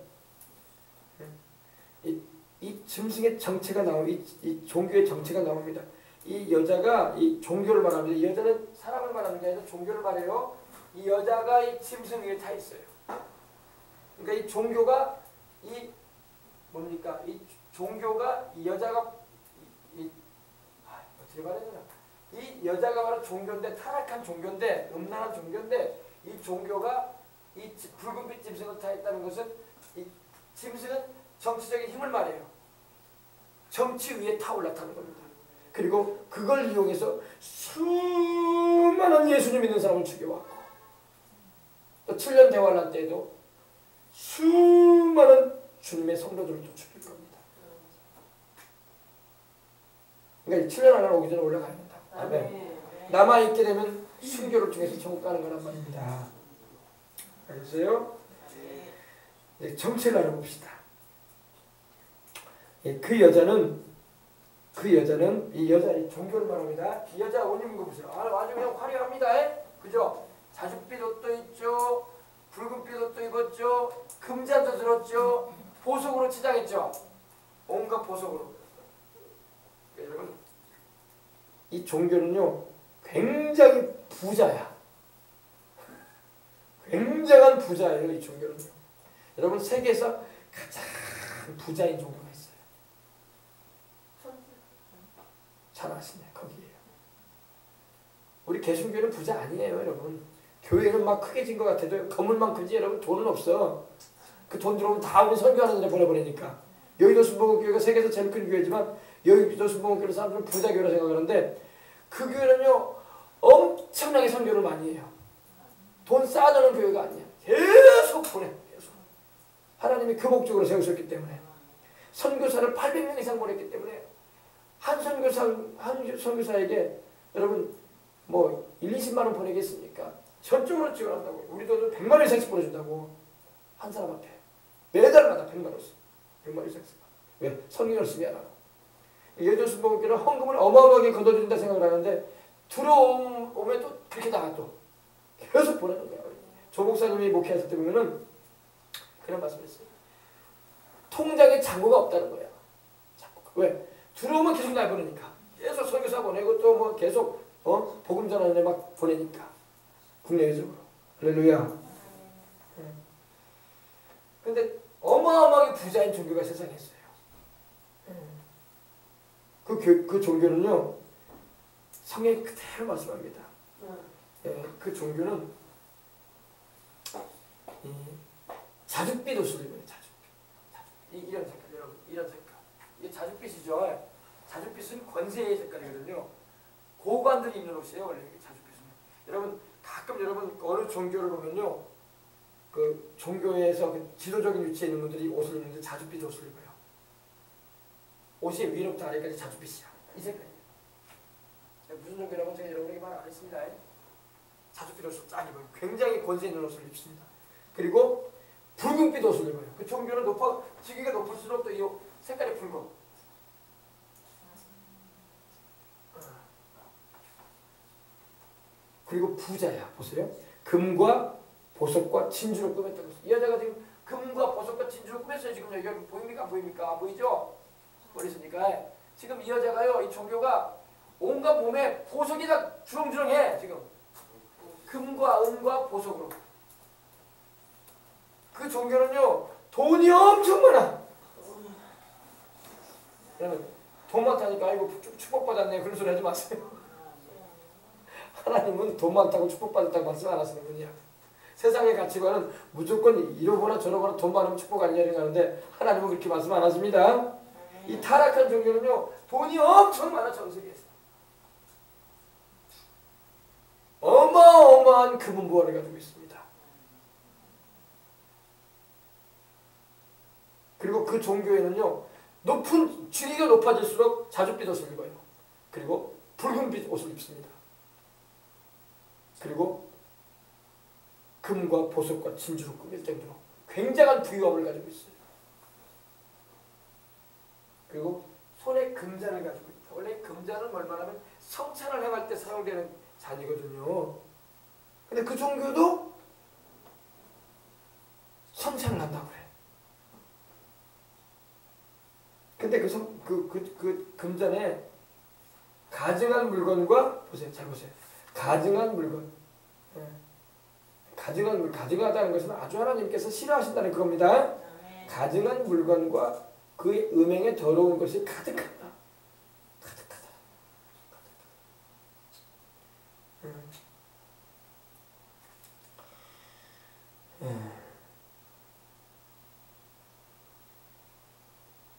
이 짐승의 정체가 이 종교의 정체가 나옵니다. 이 여자가 이 종교를 말합니다. 이 여자는 사람을 말하는 게 아니라 종교를 말해요. 이 여자가 이 짐승 위에 타 있어요. 그러니까 이 종교가 이 뭡니까? 이 종교가 이 여자가 어떻게 말해야 되나? 이 여자가 바로 종교인데, 타락한 종교인데, 음란한 종교인데, 이 종교가 이 붉은빛 짐승을 타 있다는 것은 이 짐승은 정치적인 힘을 말해요. 정치 위에 타올랐다는 겁니다. 그리고 그걸 이용해서 수많은 예수님 믿는 사람을 죽여왔고, 또 7년 대환란 때에도 수많은 주님의 성도들을 또 죽일 겁니다. 그러니까 7년 안에 오기 전에 올라가야 된다. 아멘. 남아있게 되면 순교를 통해서 천국 가는 거란 말입니다. 알겠어요? 네, 정체를 알아봅시다. 그 여자는 이 종교를 말합니다. 이 여자 옷 입은 거 보세요. 아주 그냥 화려합니다. 그죠? 자줏빛 옷도 있죠. 붉은빛 옷도 입었죠. 금잔도 들었죠. 보석으로 치장했죠. 온갖 보석으로. 여러분, 이 종교는요, 굉장히 부자야. 굉장한 부자예요, 이 종교는요. 여러분, 세계에서 가장 부자인 종교가 있어요. 잘 아시네, 거기에요. 우리 개신교는 부자 아니에요, 여러분. 교회는 막 크게 진 것 같아도 건물만 크지, 여러분, 돈은 없어. 그 돈 들어오면 다 우리 선교하는 데 보내버리니까. 여의도 순복음교회가 세계에서 제일 큰 교회지만 여의도 순복음교회 사람들은 부자 교회라 생각하는데, 그 교회는요, 엄청나게 선교를 많이 해요. 돈 쌓아두는 교회가 아니야. 계속 보내. 계속. 하나님이 그 목적으로 세우셨기 때문에. 선교사를 800명 이상 보냈기 때문에 한 선교사에게 여러분 뭐 1, 20만 원 보내겠습니까? 전적으로 지원한다고. 우리 돈을 100만 원 이상씩 보내준다고. 한 사람한테. 매달마다 100만 원씩. 100만 원 이상씩. 왜? 선교 열심히 하라고. 여의도 순복음교회는 헌금을 어마어마하게 걷어들인다 생각을 하는데 들어오면 또 그렇게 나가 또. 계속 보내는 거야. 조 목사님이 목회했을 때 보면은 그런 말씀을 했어요. 통장에 잔고가 없다는 거야. 잔고가. 왜? 들어오면 계속 날 보내니까. 계속 선교사 보내고 또 뭐 계속 복음 전하는 데 막 보내니까. 국내외적으로. 할렐루야. 근데 어마어마하게 부자인 종교가 세상에 있어요. 그 종교는요, 성경이 그대로 말씀합니다. 예, 그 종교는 자줏빛 옷을 입어요. 자줏빛. 이런 색깔, 여러분, 이런 색깔. 이게 자줏빛이죠. 자줏빛은 권세의 색깔이거든요. 고관들이 입는 옷이에요, 원래 자줏빛은. 여러분, 가끔 여러분 어느 종교를 보면요, 그 종교에서 그 지도적인 위치에 있는 분들이 옷을 입는데 자줏빛 옷을 입어요. 옷이 위로부터 아래까지 자줏빛이야. 이 색깔이에요. 무슨 종교라고 제가 여러분에게 말 안 했습니다. 자줏빛 옷을 쫙 입어요. 굉장히 권세 있는 옷을 입습니다. 그리고 붉은빛 옷을 입어요. 그 종교는 지기가 높을수록 또 이 색깔이 붉어. 그리고 부자야. 보세요. 금과 보석과 진주로 꾸몄다고 했어요. 이 여자가 지금 금과 보석과 진주로 꾸몄어요. 지금 여기 보입니까? 안 보입니까? 안 보이죠? 머리서니까. 지금 이 여자가요, 이 종교가 온갖 몸에 보석이 다 주렁주렁해. 지금 금과 은과 보석으로. 그 종교는요, 돈이 엄청 많아. 여러분, 돈 많다니까 아이고 축복받았네 그런 소리 하지 마세요. 하나님은 돈 많다고 축복받았다고 말씀 안 하시는 분이야. 세상의 가치관은 무조건 이러거나 저러거나 돈 많으면 축복 아니냐는 하는데 하나님은 그렇게 말씀 안 하십니다. 이 타락한 종교는요, 돈이 엄청 많아. 전 세계에서 어마어마한 금은보화를 가지고 있습니다. 그리고 그 종교에는요, 지위가 높아질수록 자줏빛 옷을 입어요. 그리고 붉은빛 옷을 입습니다. 그리고 금과 보석과 진주로 꾸밀 정도로 굉장한 부유함을 가지고 있어요. 그리고 손에 금잔을 가지고 있다. 원래 금잔은 얼마냐면 성찬을 행할 때 사용되는 잔이거든요. 근데 그 종교도 성찬을 한다고 그래. 근데 그 금잔에 가증한 물건과, 보세요, 잘 보세요. 가증한 물건. 가증하다는 것은 아주 하나님께서 싫어하신다는 그겁니다. 가증한 물건과 그의 음행에 더러운 것이 가득하다. 가득하다.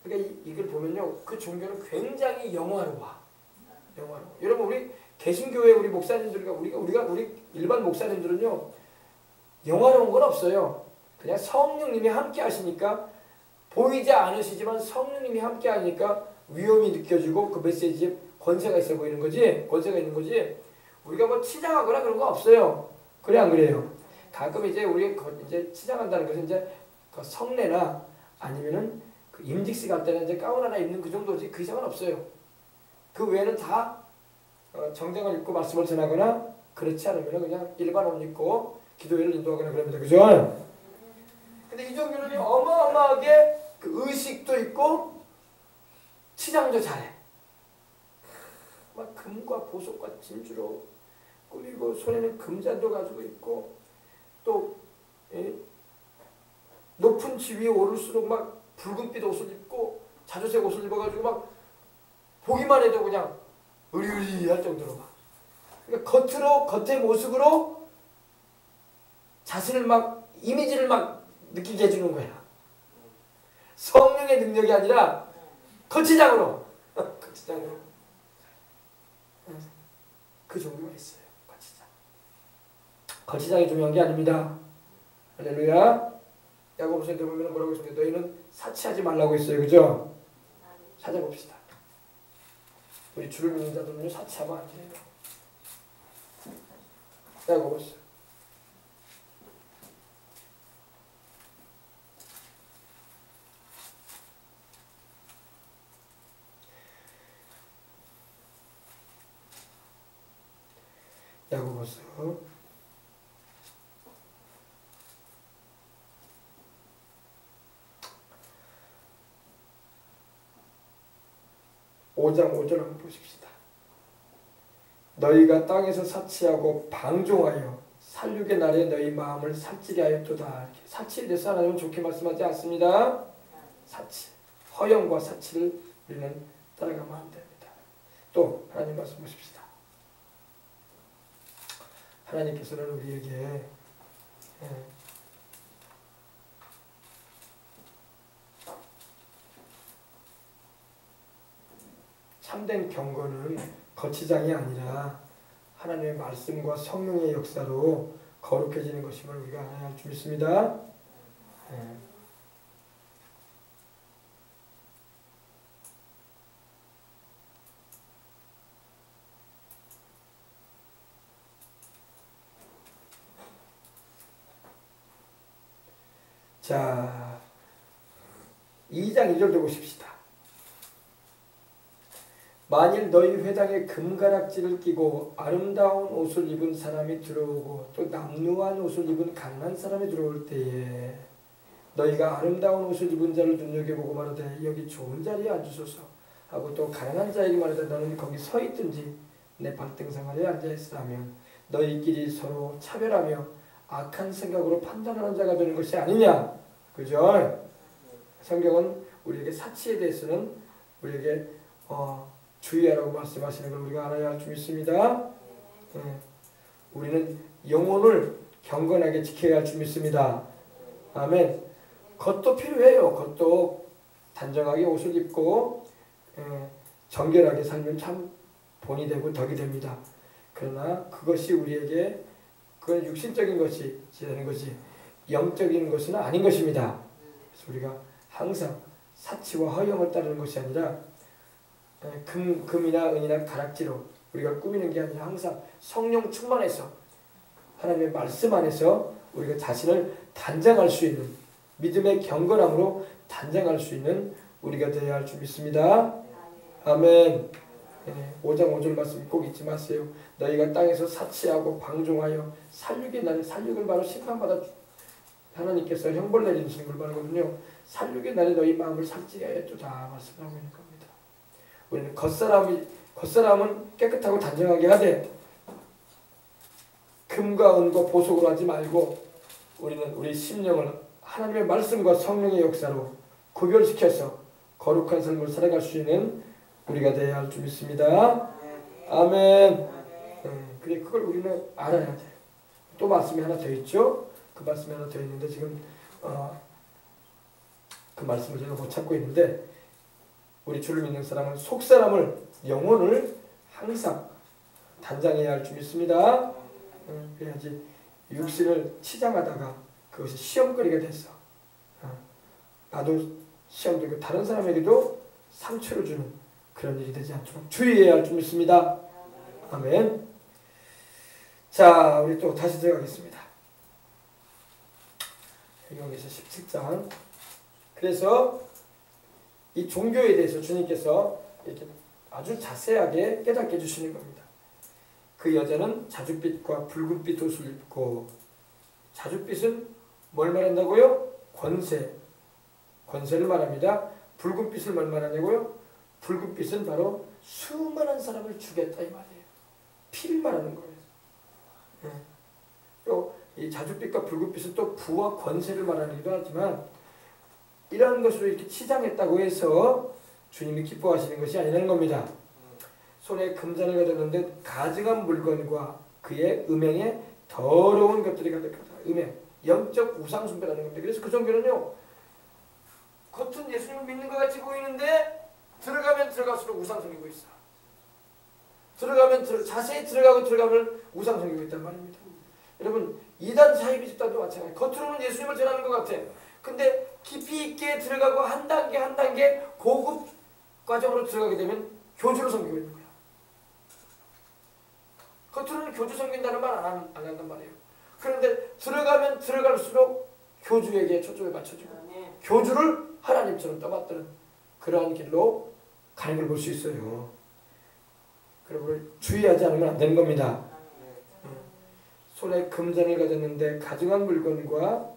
그러니까 이걸 보면요, 그 종교는 굉장히 영화로워. 여러분, 우리 개신교회 우리 목사님들과 우리 일반 목사님들은요, 영화로운 건 없어요. 그냥 성령님이 함께 하시니까, 보이지 않으시지만 성령님이 함께 하니까 위험이 느껴지고 그 메시지에 권세가 있어 보이는 거지. 권세가 있는 거지. 우리가 뭐 치장하거나 그런 거 없어요. 그래 안 그래요? 가끔 이제 우리가 이제 치장한다는 것은 이제 그 성례나 아니면은 그 임직식 할 때는 이제 가운 하나 입는 그 정도지, 그 이상은 없어요. 그 외에는 다 정장을 입고 말씀을 전하거나, 그렇지 않으면 그냥 일반 옷 입고 기도회를 인도하거나 그럽니다. 그죠? 근데 이 종교는 어마어마하게 그 의식도 있고 치장도 잘해. 막 금과 보석과 진주로 꾸미고, 손에는 금잔도 가지고 있고, 또 높은 지위에 오를수록 막 붉은빛 옷을 입고 자주색 옷을 입어가지고 막 보기만 해도 그냥 의리의리할 정도로 막. 그러니까 겉의 모습으로 자신을 막, 이미지를 막 느끼게 해주는 거야. 성령의 능력이 아니라 거치장으로. 거치장으로. 그 종류가 있어요. 거치장. 거치장이 중요한 게 아닙니다. 할렐루야. 야고보서에 보면 뭐라고 했습니까? 너희는 사치하지 말라고 했어요. 그죠? 찾아봅시다. 우리 주를 믿는 자들은요, 사치하면 안 돼요. 야고보서. 야고보서 5장 5절 한번 보십시다. 너희가 땅에서 사치하고 방종하여 살육의 날에 너희 마음을 살찌게 하였도다. 이렇게 사치에 대해서 하나님은 좋게 말씀하지 않습니다. 사치, 허영과 사치를 우리는 따라가면 안 됩니다. 또 하나님 말씀 보십시다. 하나님께서는 우리에게 참된 경건은 거치장이 아니라 하나님의 말씀과 성령의 역사로 거룩해지는 것임을 우리가 알아야 할 줄 믿습니다. 자, 2장 2절도 보십시다. 만일 너희 회당에 금가락지를 끼고 아름다운 옷을 입은 사람이 들어오고 또 남루한 옷을 입은 가난한 사람이 들어올 때에 너희가 아름다운 옷을 입은 자를 눈여겨보고 말하되 여기 좋은 자리에 앉으소서 하고 또 가난한 자에게 말하되 너는 거기 서 있든지 내 발등상 아래에 앉아있으라면 너희끼리 서로 차별하며 악한 생각으로 판단하는 자가 되는 것이 아니냐. 그죠? 성경은 우리에게 사치에 대해서는 우리에게 주의하라고 말씀하시는 걸 우리가 알아야 할 줄 믿습니다. 우리는 영혼을 경건하게 지켜야 할 줄 믿습니다. 아멘. 겉도 필요해요. 겉도 단정하게 옷을 입고 정결하게 살면 참 본이 되고 덕이 됩니다. 그러나 그것이 우리에게 그건 육신적인 것이 되는 것이 영적인 것은 아닌 것입니다. 그래서 우리가 항상 사치와 허영을 따르는 것이 아니라 금이나 은이나 가락지로 우리가 꾸미는 게 아니라 항상 성령 충만해서 하나님의 말씀 안에서 우리가 자신을 단장할 수 있는 믿음의 경건함으로 단장할 수 있는 우리가 되어야 할 줄 믿습니다. 아멘. 5장 5절 말씀 꼭 잊지 마세요. 너희가 땅에서 사치하고 방종하여 살육의 날에 살육을 바로 심판받아 하나님께서 형벌 내리시는 걸 말하거든요. 살육의 날에 너희 마음을 살찌게 하였도다 말씀하고 있는 겁니다. 우리는 겉사람은 깨끗하고 단정하게 하되 금과 은과 보석으로 하지 말고 우리는 우리 심령을 하나님의 말씀과 성령의 역사로 구별시켜서 거룩한 삶을 살아갈 수 있는 우리가 되어야 할 줄 믿습니다. 아멘. 그래 그걸 우리는 알아야 돼. 또 말씀이 하나 더 있죠. 그 말씀이 하나 더 있는데 지금 그 말씀을 제가 못 찾고 있는데 우리 주를 믿는 사람은 속사람을 영혼을 항상 단장해야 할 줄 믿습니다. 그래야지 육신을 치장하다가 그것이 시험거리가 됐어. 나도 시험 들고 다른 사람에게도 상처를 주는 그런 일이 되지 않도록 주의해야 할 줄 믿습니다. 아멘. 자, 우리 또 다시 들어가겠습니다. 여기서 17장. 그래서 이 종교에 대해서 주님께서 이렇게 아주 자세하게 깨닫게 해주시는 겁니다. 그 여자는 자줏빛과 붉은빛 옷을 입고, 자줏빛은 뭘 말한다고요? 권세를 말합니다. 붉은빛을 뭘 말하냐고요? 붉은빛은 바로 수많은 사람을 죽였다 이 말이에요. 피를 말하는 거예요. 또 이 자줏빛과 붉은빛은 또 부와 권세를 말하기도 하지만 이러한 것으로 이렇게 치장했다고 해서 주님이 기뻐하시는 것이 아니라는 겁니다. 손에 금잔을 가졌는데 가증한 물건과 그의 음행에 더러운 것들이 가득하다. 음행, 영적 우상 숭배라는 겁니다. 그래서 그 종교는요, 겉은 예수님을 믿는 것 같이 보이는데 들어가면 들어갈수록 우상 섬기고 있어. 자세히 들어가면 우상 섬기고 있단 말입니다. 여러분, 이단 사이비 집단도 마찬가지. 겉으로는 예수님을 전하는 것 같아. 근데 깊이 있게 들어가고 한 단계 고급 과정으로 들어가게 되면 교주를 섬기고 있는 거야. 겉으로는 교주 섬긴다는 말 안 한단 말이에요. 그런데 들어가면 들어갈수록 교주에게 초점을 맞춰주고 교주를 하나님처럼 떠받드는 그러한 길로 가는 걸 볼 수 있어요. 그리고 주의하지 않으면 안 되는 겁니다. 손에 금잔을 가졌는데 가증한 물건과,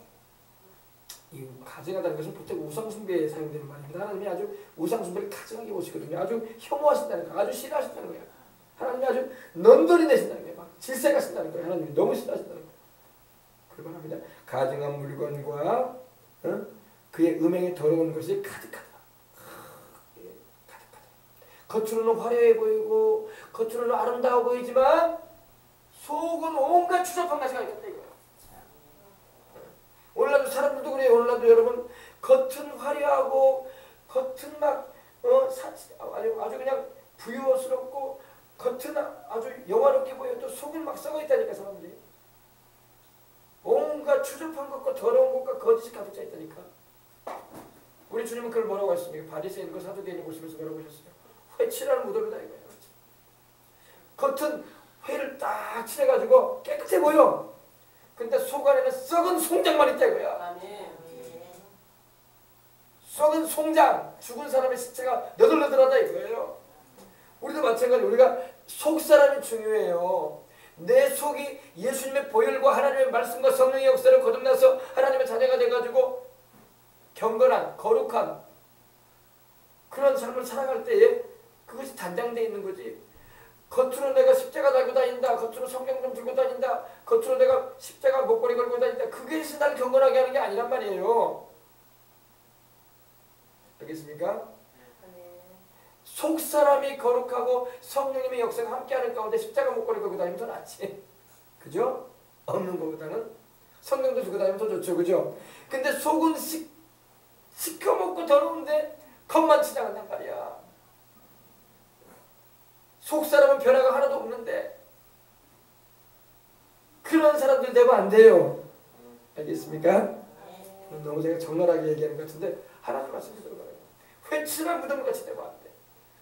이 가증하다는 것은 보통 우상숭배에 사용되는 말입니다. 하나님이 아주 우상숭배를 가증하게 보시거든요. 아주 혐오하신다는 거예요. 아주 싫어하신다는 거예요. 하나님이 아주 넌더리 내신다는 거예요. 막 질색하신다는 거예요. 하나님이 너무 싫어하신다는 거예요. 불만합니다. 가증한 물건과 그의 음행에 더러운 것이 가득하다. 가득하다. 겉으로는 화려해 보이고 겉으로는 아름다워 보이지만 속은 온갖 추잡한 가시가 있다 이거예요. 오늘날도 사람들도 그래요. 오늘날도 여러분 겉은 화려하고 겉은 막 아주 그냥 부유스럽고 겉은 아주 영화롭게 보여도 속은 막 썩어 있다니까 사람들이. 온갖 추접한 것과 더러운 것과 거짓이 가득 차 있다니까. 우리 주님은 그걸 뭐라고 했습니까? 바리새인과 사두개인을 보시면서 뭐라고 하셨어요? 회 칠하는 무덤이다 이거예요. 겉은 회를 딱 칠해가지고 깨끗해 보여. 근데 속 안에는 썩은 송장만 있다 이거야. 썩은 송장, 죽은 사람의 시체가 너덜너덜하다 이거예요. 우리도 마찬가지. 우리가 속 사람이 중요해요. 내 속이 예수님의 보혈과 하나님의 말씀과 성령의 역사를 거듭나서 하나님의 자녀가 돼가지고 경건한 거룩한 그런 삶을 살아갈 때에 그것이 단장되어 있는 거지. 겉으로 내가 십자가 달고 다닌다, 겉으로 성경 좀 들고 다닌다, 겉으로 내가 십자가 목걸이 걸고 다닌다, 그것이 나를 경건하게 하는 게 아니란 말이에요. 알겠습니까? 속 사람이 거룩하고 성령님의 역사가 함께하는 가운데 십자가 목걸이 걸고 다니면 더 낫지. 그죠? 없는 것보다는 성령도 들고 다니면 더 좋죠. 그죠? 근데 속은 시커멓고 더러운데 겉만 치장한단 말이야. 속 사람은 변화가 하나도 없는데 그런 사람들 되면 안 돼요. 알겠습니까? 너무 제가 적나라하게 얘기하는 것 같은데 하나님 말씀이 들어가요. 회 칠한 무덤 같이 되면 안 돼.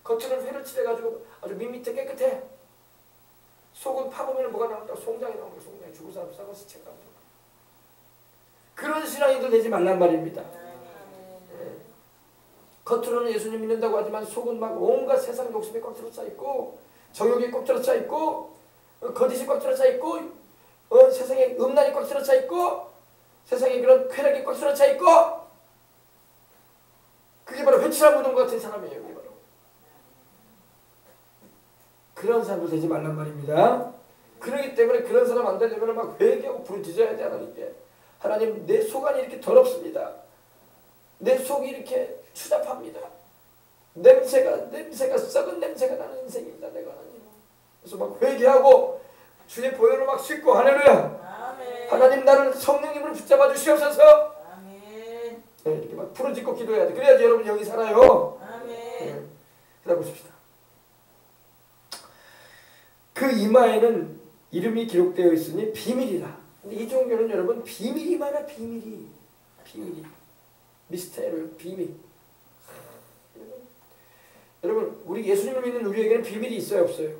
겉으로는 회를 칠해가지고 아주 밋밋해 깨끗해. 속은 파보면 뭐가 나온다? 송장이 나오는 거야. 송장이 죽은 사람 썩은 시체가 나온다. 그런 신앙인도 되지 말란 말입니다. 겉으로는 예수님 믿는다고 하지만 속은 막 온갖 세상 욕심에 꽉 들어차 있고 정욕에 꽉 들어차 있고 거짓이 꽉 들어차 있고 세상에 음란이 꽉 들어차 있고 세상에 그런 쾌락이 꽉 들어차 있고 그게 바로 회칠한 무덤 같은 사람이에요. 그게 바로. 그런 사람도 되지 말란 말입니다. 그렇기 때문에 그런 사람 안 되려면 막 회개하고 부르짖어야 돼. 하나님께. 하나님 내 속 안이 이렇게 더럽습니다. 내 속이 이렇게 추잡합니다. 냄새가 썩은 냄새가 나는 인생입니다. 내가 하나님. 그래서 막 회개하고 주의 보혈을 막 씻고 할렐루야. 아멘. 하나님 나를 성령님으로 붙잡아 주시옵소서. 아멘. 네, 이렇게 막 부르짖고 기도해야 돼. 그래야지 여러분 영이 살아요. 아멘. 네. 기다려보십시다. 그 이마에는 이름이 기록되어 있으니 비밀이라. 근데 이 종교는 여러분 비밀이 많아. 비밀이. 미스테리요. 비밀. 여러분 우리 예수님을 믿는 우리에게는 비밀이 있어요 없어요?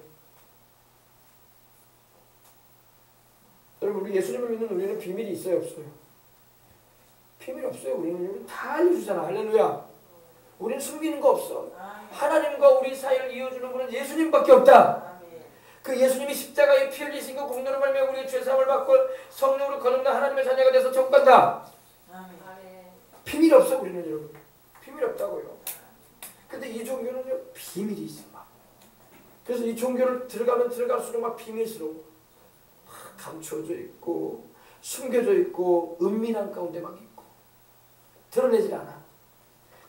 여러분 우리 예수님을 믿는 우리는 비밀이 있어요 없어요? 비밀 없어요. 우리는 다 알려주잖아. 할렐루야. 우리는 숨기는 거 없어. 하나님과 우리 사이를 이어주는 분은 예수님밖에 없다. 그 예수님이 십자가에 피 흘리신 그 공로로 말미암아 우리의 죄사함을 받고 성령으로 거듭나 하나님의 자녀가 돼서 천국간다. 비밀 없어 우리는 여러분. 비밀 없다고요. 근데 이 종교는요 비밀이 있어 막. 그래서 이 종교를 들어가면 들어갈수록 막 비밀스러워. 막 감춰져 있고 숨겨져 있고 은밀한 가운데 막 있고 드러내질 않아.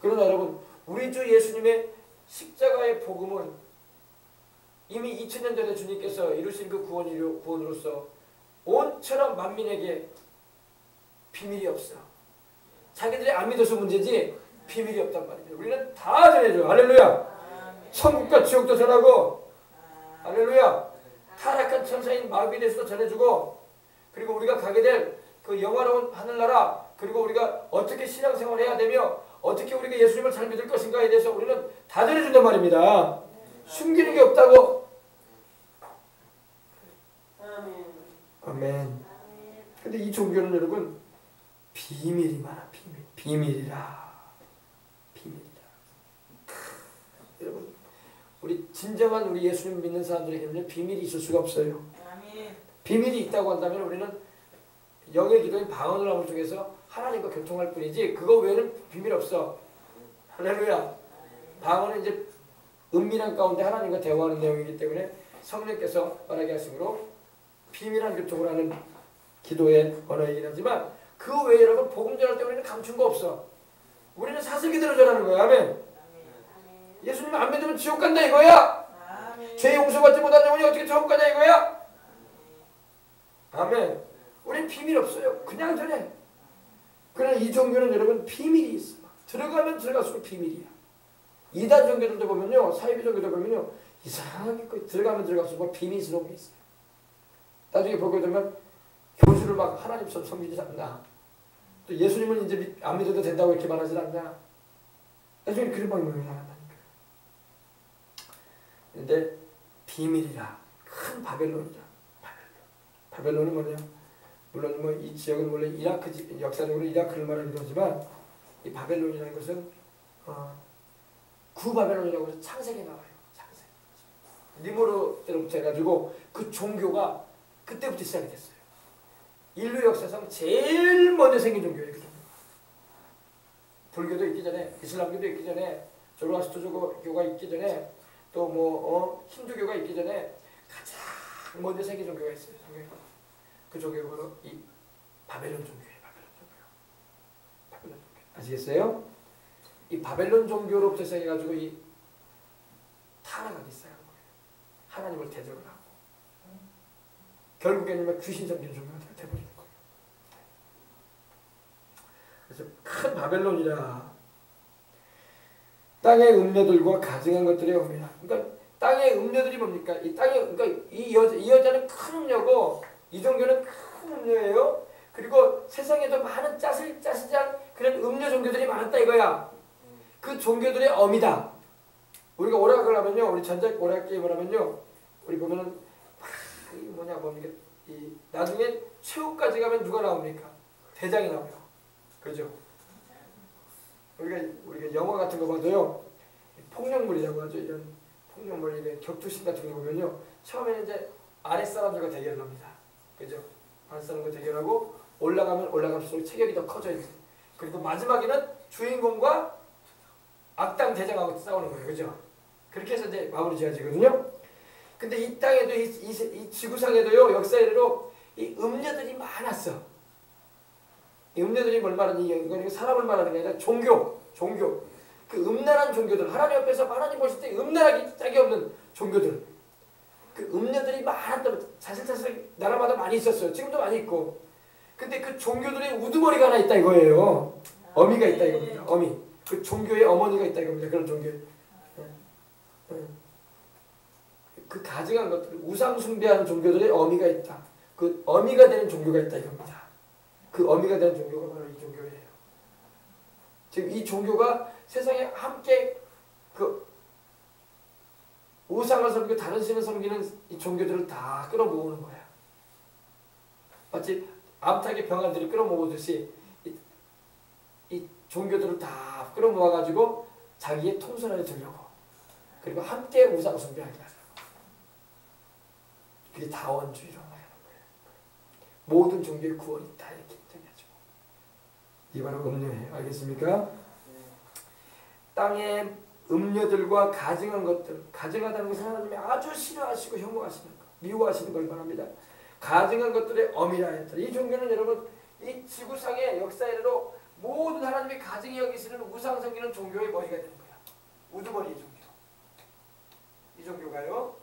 그러나 여러분 우리 주 예수님의 십자가의 복음은 이미 2000년 전에 주님께서 이루신 그 구원으로서 온처럼 만민에게 비밀이 없어. 자기들이 안 믿어서 문제지 비밀이 없단 말이죠. 우리는 다 전해줘. 할렐루야. 천국과 지옥도 전하고 할렐루야. 타락한 천사인 마귀에 대해서도 전해주고 그리고 우리가 가게 될 그 영화로운 하늘나라 그리고 우리가 어떻게 신앙생활을 해야 되며 어떻게 우리가 예수님을 잘 믿을 것인가에 대해서 우리는 다 전해준단 말입니다. 숨기는 게 없다고. 아멘. 근데 이 종교는 여러분 비밀이 많아. 비밀이라. 여러분 우리 진정한 우리 예수님 믿는 사람들에게는 비밀이 있을 수가 없어요. 비밀이 있다고 한다면 우리는 영의 기도인 방언을 함을 통해서 하나님과 교통할 뿐이지 그거 외에는 비밀 없어. 할렐루야. 방언은 이제 은밀한 가운데 하나님과 대화하는 내용이기 때문에 성령께서 말하게 하심으로 비밀한 교통을 하는 기도의 언어이긴 하지만 그 외에 여러분 복음 전할 때 우리는 감춘 거 없어. 우리는 사실대로 전하는 거야. 아멘. 예수님 안 믿으면 지옥 간다 이거야. 죄 용서받지 못한 영혼이 어떻게 지옥 가냐 이거야. 아멘. 우린 비밀 없어요. 그냥 전해. 그러나 이 종교는 여러분 비밀이 있어. 들어가면 들어갈수록 비밀이야. 이단 종교들도 보면요, 사이비 종교도 보면요, 이상하게 들어가면 들어갈수록 비밀스러운 게 있어요. 나중에 보게 되면 교주를 막 하나님처럼 섬기지 않나. 또 예수님은 이제 안 믿어도 된다고 이렇게 말하지 않냐. 나중에 그런 방법을 나간다니까. 근데 비밀이라 큰 바벨론이다. 바벨론은 뭐냐? 물론 뭐 이 지역은 원래 이라크 역사적으로 이라크를 말하기도 하지만 이 바벨론이라는 것은 구바벨론이라고 해서 창세기에 나와요. 창세기. 니무르 때부터 해가지고 그 종교가 그때부터 시작이 됐어요. 인류 역사상 제일 먼저 생긴 종교예요. 그 불교도 있기 전에, 이슬람교도 있기 전에, 조로아스터교가 있기 전에, 또 뭐 힌두교가 있기 전에 가장 먼저 생긴 종교가 있어요. 그 종교가 바로 이 바벨론 종교예요. 바벨론 종교. 아시겠어요? 이 바벨론 종교로부터 시작해가지고 이 타락하기 시작한 거예요. 하나님을 대적을 하고 결국에는 귀신 섬기는 종교가 되어버리는 거예요. 그래서 큰 바벨론이라 땅의 음녀들과 가증한 것들이 옵니다. 그러니까 땅의 음녀들이 뭡니까? 이 땅의 그러니까 이 여자는 큰 음녀고 이 종교는 큰 음녀예요. 그리고 세상에도 많은 짜시장 그런 음녀 종교들이 많았다 이거야. 그 종교들의 어미다. 우리가 오락을 하면요, 우리 전작 오락 게임을 하면요, 우리 보면은 뭡니까? 이 나중에 최후까지 가면 누가 나옵니까? 대장이 나와요. 그죠? 우리가 영화 같은 거 봐도요, 폭력물이라고 하죠. 이런 폭력물, 이런 격투신 같은 거 보면요, 처음에는 이제 아랫사람들과 대결을 합니다. 그죠? 아랫사람과 대결하고 올라가면 올라갈수록 체격이 더 커져 있어요. 그리고 마지막에는 주인공과 악당 대장하고 싸우는 거예요. 그죠? 그렇게 해서 이제 마무리 지어지거든요. 근데 이 땅에도 이 지구상에도요, 역사에도 이 음녀들이 많았어. 이 음녀들이 뭘 말하니? 이건 사람을 말하는 게 아니라 종교. 그 음란한 종교들, 하나님 앞에서 하나님 보실 때 음란하기 짝이 없는 종교들. 그 음녀들이 많았다. 사실 나라마다 많이 있었어요. 지금도 많이 있고. 근데 그 종교들의 우두머리가 하나 있다 이거예요. 어미가 있다 이겁니다. 어미. 그 종교의 어머니가 있다 이겁니다. 그런 종교. 그 가증한 것들, 우상 숭배하는 종교들의 어미가 있다. 그 어미가 되는 종교가 있다 이겁니다. 그 어미가 되는 종교가 바로 이 종교예요. 지금 이 종교가 세상에 함께 그 우상을 섬기고 다른 신을 섬기는 이 종교들을 다 끌어모으는 거야. 마치 암탉의 병아들이 끌어모으듯이 이 종교들을 다 끌어모아가지고 자기의 통솔안에 들려고, 그리고 함께 우상 숭배하게 하자. 그게 다원주의라고 말하는 거예요. 모든 종교의 구원이 다 이렇게 인정해주고. 이 바로 음녀예요. 알겠습니까? 땅의 음녀들과 가증한 것들, 가증하다는 것은 하나님이 아주 싫어하시고 혐오하시는 것, 미워하시는 걸 말합니다. 가증한 것들의 어미라 했다. 이 종교는 여러분, 이 지구상의 역사에도 모든 하나님이 가증히 여기시는 우상 섬기는 종교의 머리가 되는 거야. 우두머리 종교. 이 종교가요.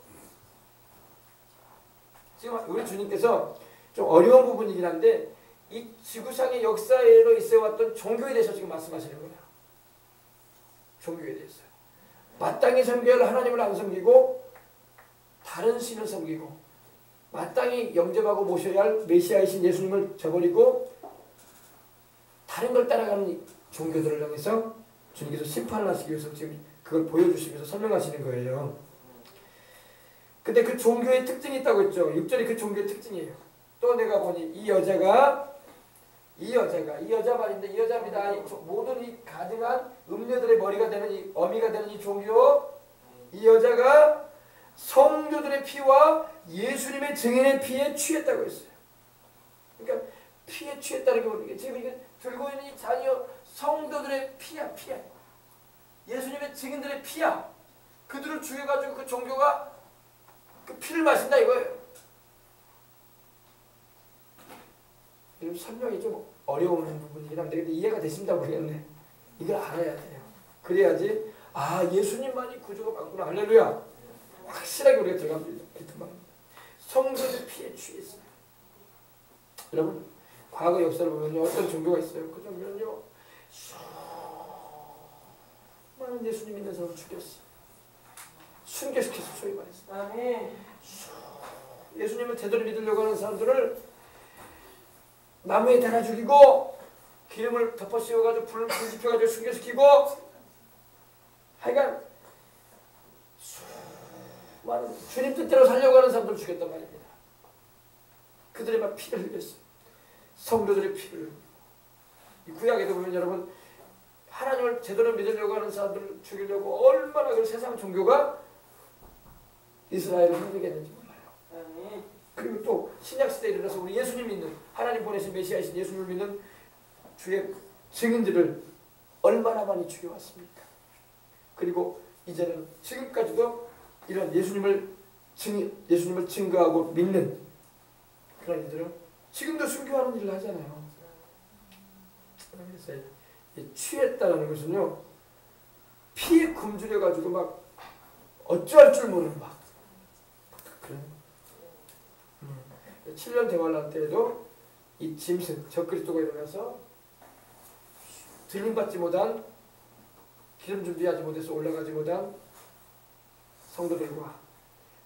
지금 우리 주님께서 좀 어려운 부분이긴 한데 이 지구상의 역사에로 있어왔던 종교에 대해서 지금 말씀하시는 거예요. 종교에 대해서. 마땅히 섬겨야 할 하나님을 안 섬기고 다른 신을 섬기고 마땅히 영접하고 모셔야 할 메시아이신 예수님을 저버리고 다른 걸 따라가는 종교들을 향해서 주님께서 심판을 하시기 위해서 지금 그걸 보여주시면서 설명하시는 거예요. 근데 그 종교의 특징이 있다고 했죠. 6절이 그 종교의 특징이에요. 또 내가 보니 이 여자 말인데 이 여자입니다. 모든 이 가증한 음녀들의 머리가 되는 이 어미가 되는 이 종교, 이 여자가 성도들의 피와 예수님의 증인의 피에 취했다고 했어요. 그러니까 피에 취했다는 게 뭡니까? 지금 이게 들고 있는 이 자녀 성도들의 피야. 예수님의 증인들의 피야. 그들을 죽여가지고 그 종교가 그 피를 마신다 이거예요. 설명이 좀 어려운 부분이긴 한데 근데 이해가 되신다 모르겠네. 이걸 알아야 돼요. 그래야지 아 예수님만이 구주가 많구나. 할렐루야. 확실하게 우리가 들어갑니다. 성도의 피에 취했어요. 여러분 과거 역사를 보면요 어떤 종교가 있어요. 그 종교는요 많은 예수님 믿는 사람을 죽였어. 순교시켰어. 소위 말해서 예수님을 제대로 믿으려고 하는 사람들을 나무에 달아 죽이고 기름을 덮어 씌워가지고 불을 지펴가지고 순교시키고 하여간 많은 주님 뜻대로 살려고 하는 사람들을 죽였단 말입니다. 그들이 막 피를 흘렸어요. 성도들의 피를. 이 구약에도 보면 여러분 하나님을 제대로 믿으려고 하는 사람들을 죽이려고 얼마나 그 세상 종교가 이스라엘을 힘들겠는지 몰라요. 그리고 또 신약시대에 일어나서 우리 예수님 믿는 하나님 보내신 메시아이신 예수님을 믿는 주의 증인들을 얼마나 많이 죽여왔습니까? 그리고 이제는 지금까지도 이런 예수님을 증거하고 믿는 그런 이들은 지금도 순교하는 일을 하잖아요. 그래서 취했다는 것은요 피에 굶주려가지고 막 어찌할 줄 모르는 막 그런 7년 대환란 때에도 이 짐승 적그리스도가 일어나서 들림받지 못한 기름 준비하지 못해서 올라가지 못한 성도들과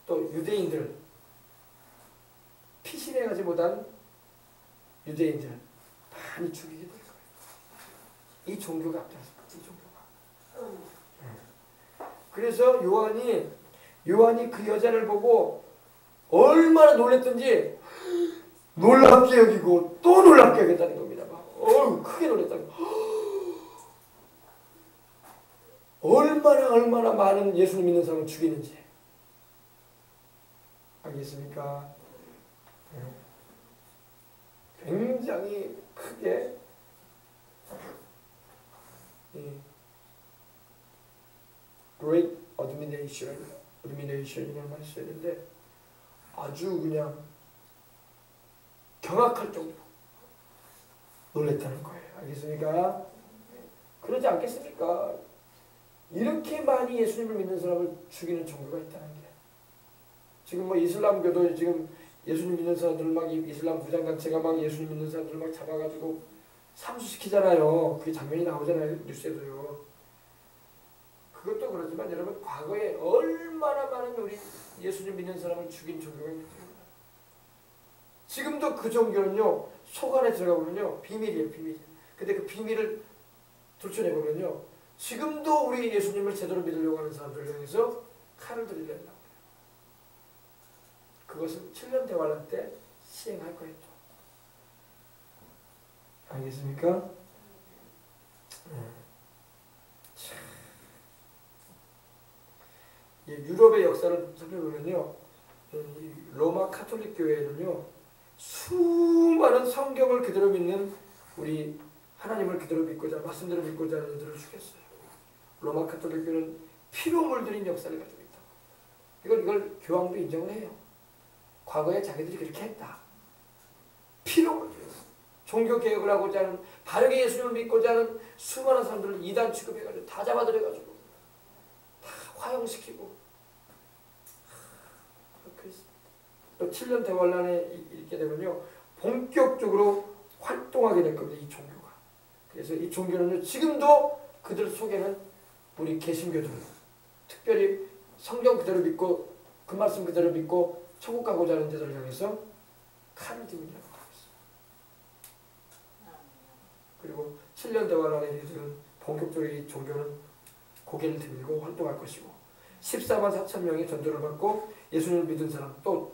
또 유대인들 피신해가지 못한 유대인들 많이 죽이게 될 거예요. 이 종교가 앞장섰다. 이 종교가. 그래서 요한이 그 여자를 보고 얼마나 놀랬던지 놀랍게 여기고 또 놀랍게 여겼다는 겁니다. 크게 놀랬다는 거. 얼마나 많은 예수님 믿는 사람을 죽이는지 알겠습니까? 굉장히 크게 Great Admonition이라는 말을 써야 되는데 아주 그냥 경악할 정도로 놀랬다는 거예요. 알겠습니까? 그러지 않겠습니까? 이렇게 많이 예수님을 믿는 사람을 죽이는 종교가 있다는 게 지금 뭐 이슬람교도 지금 예수님 믿는 사람들 막 이슬람 부장단체가 막 예수님 믿는 사람들 막 잡아가지고 삼수시키잖아요. 그게 장면이 나오잖아요. 뉴스에도요. 그것도 그렇지만 여러분 과거에 얼마나 많은 우리 예수님 믿는 사람을 죽인 종교가 있는지 지금도 그 종교는요 속 안에 들어가 보면요 비밀이에요. 비밀. 근데 그 비밀을 들춰내보면요 지금도 우리 예수님을 제대로 믿으려고 하는 사람들을 향해서 칼을 들이댄다. 그것은 7년 대환란 때 시행할 거예요. 알겠습니까? 유럽의 역사를 살펴보면요 로마 카톨릭 교회에는요 수많은 성경을 그대로 믿는 우리 하나님을 그대로 믿고자 말씀대로 믿고자 하는 이들을 죽였어요. 로마 카톨릭 교회는 피로 물들인 역사를 가지고 있다. 이걸 교황도 인정을 해요. 과거에 자기들이 그렇게 했다. 피로 물들였어. 종교 개혁을 하고자 하는 바르게 예수님을 믿고자 하는 수많은 사람들을 이단 취급해가지고 다 잡아들여가지고 다 화형시키고 또 7년 대환란에 있게 되면요 본격적으로 활동하게 될 겁니다. 이 종교가. 그래서 이 종교는 지금도 그들 속에는 우리 개신교들 특별히 성경 그대로 믿고 그 말씀 그대로 믿고 천국 가고자 하는 자들을 향해서 칼을 들고 있는 거예요. 그리고 7년 대환란에 이들은 본격적으로 이 종교는 고개를 들고 활동할 것이고 14만 4천 명이 전도를 받고 예수님을 믿은 사람 또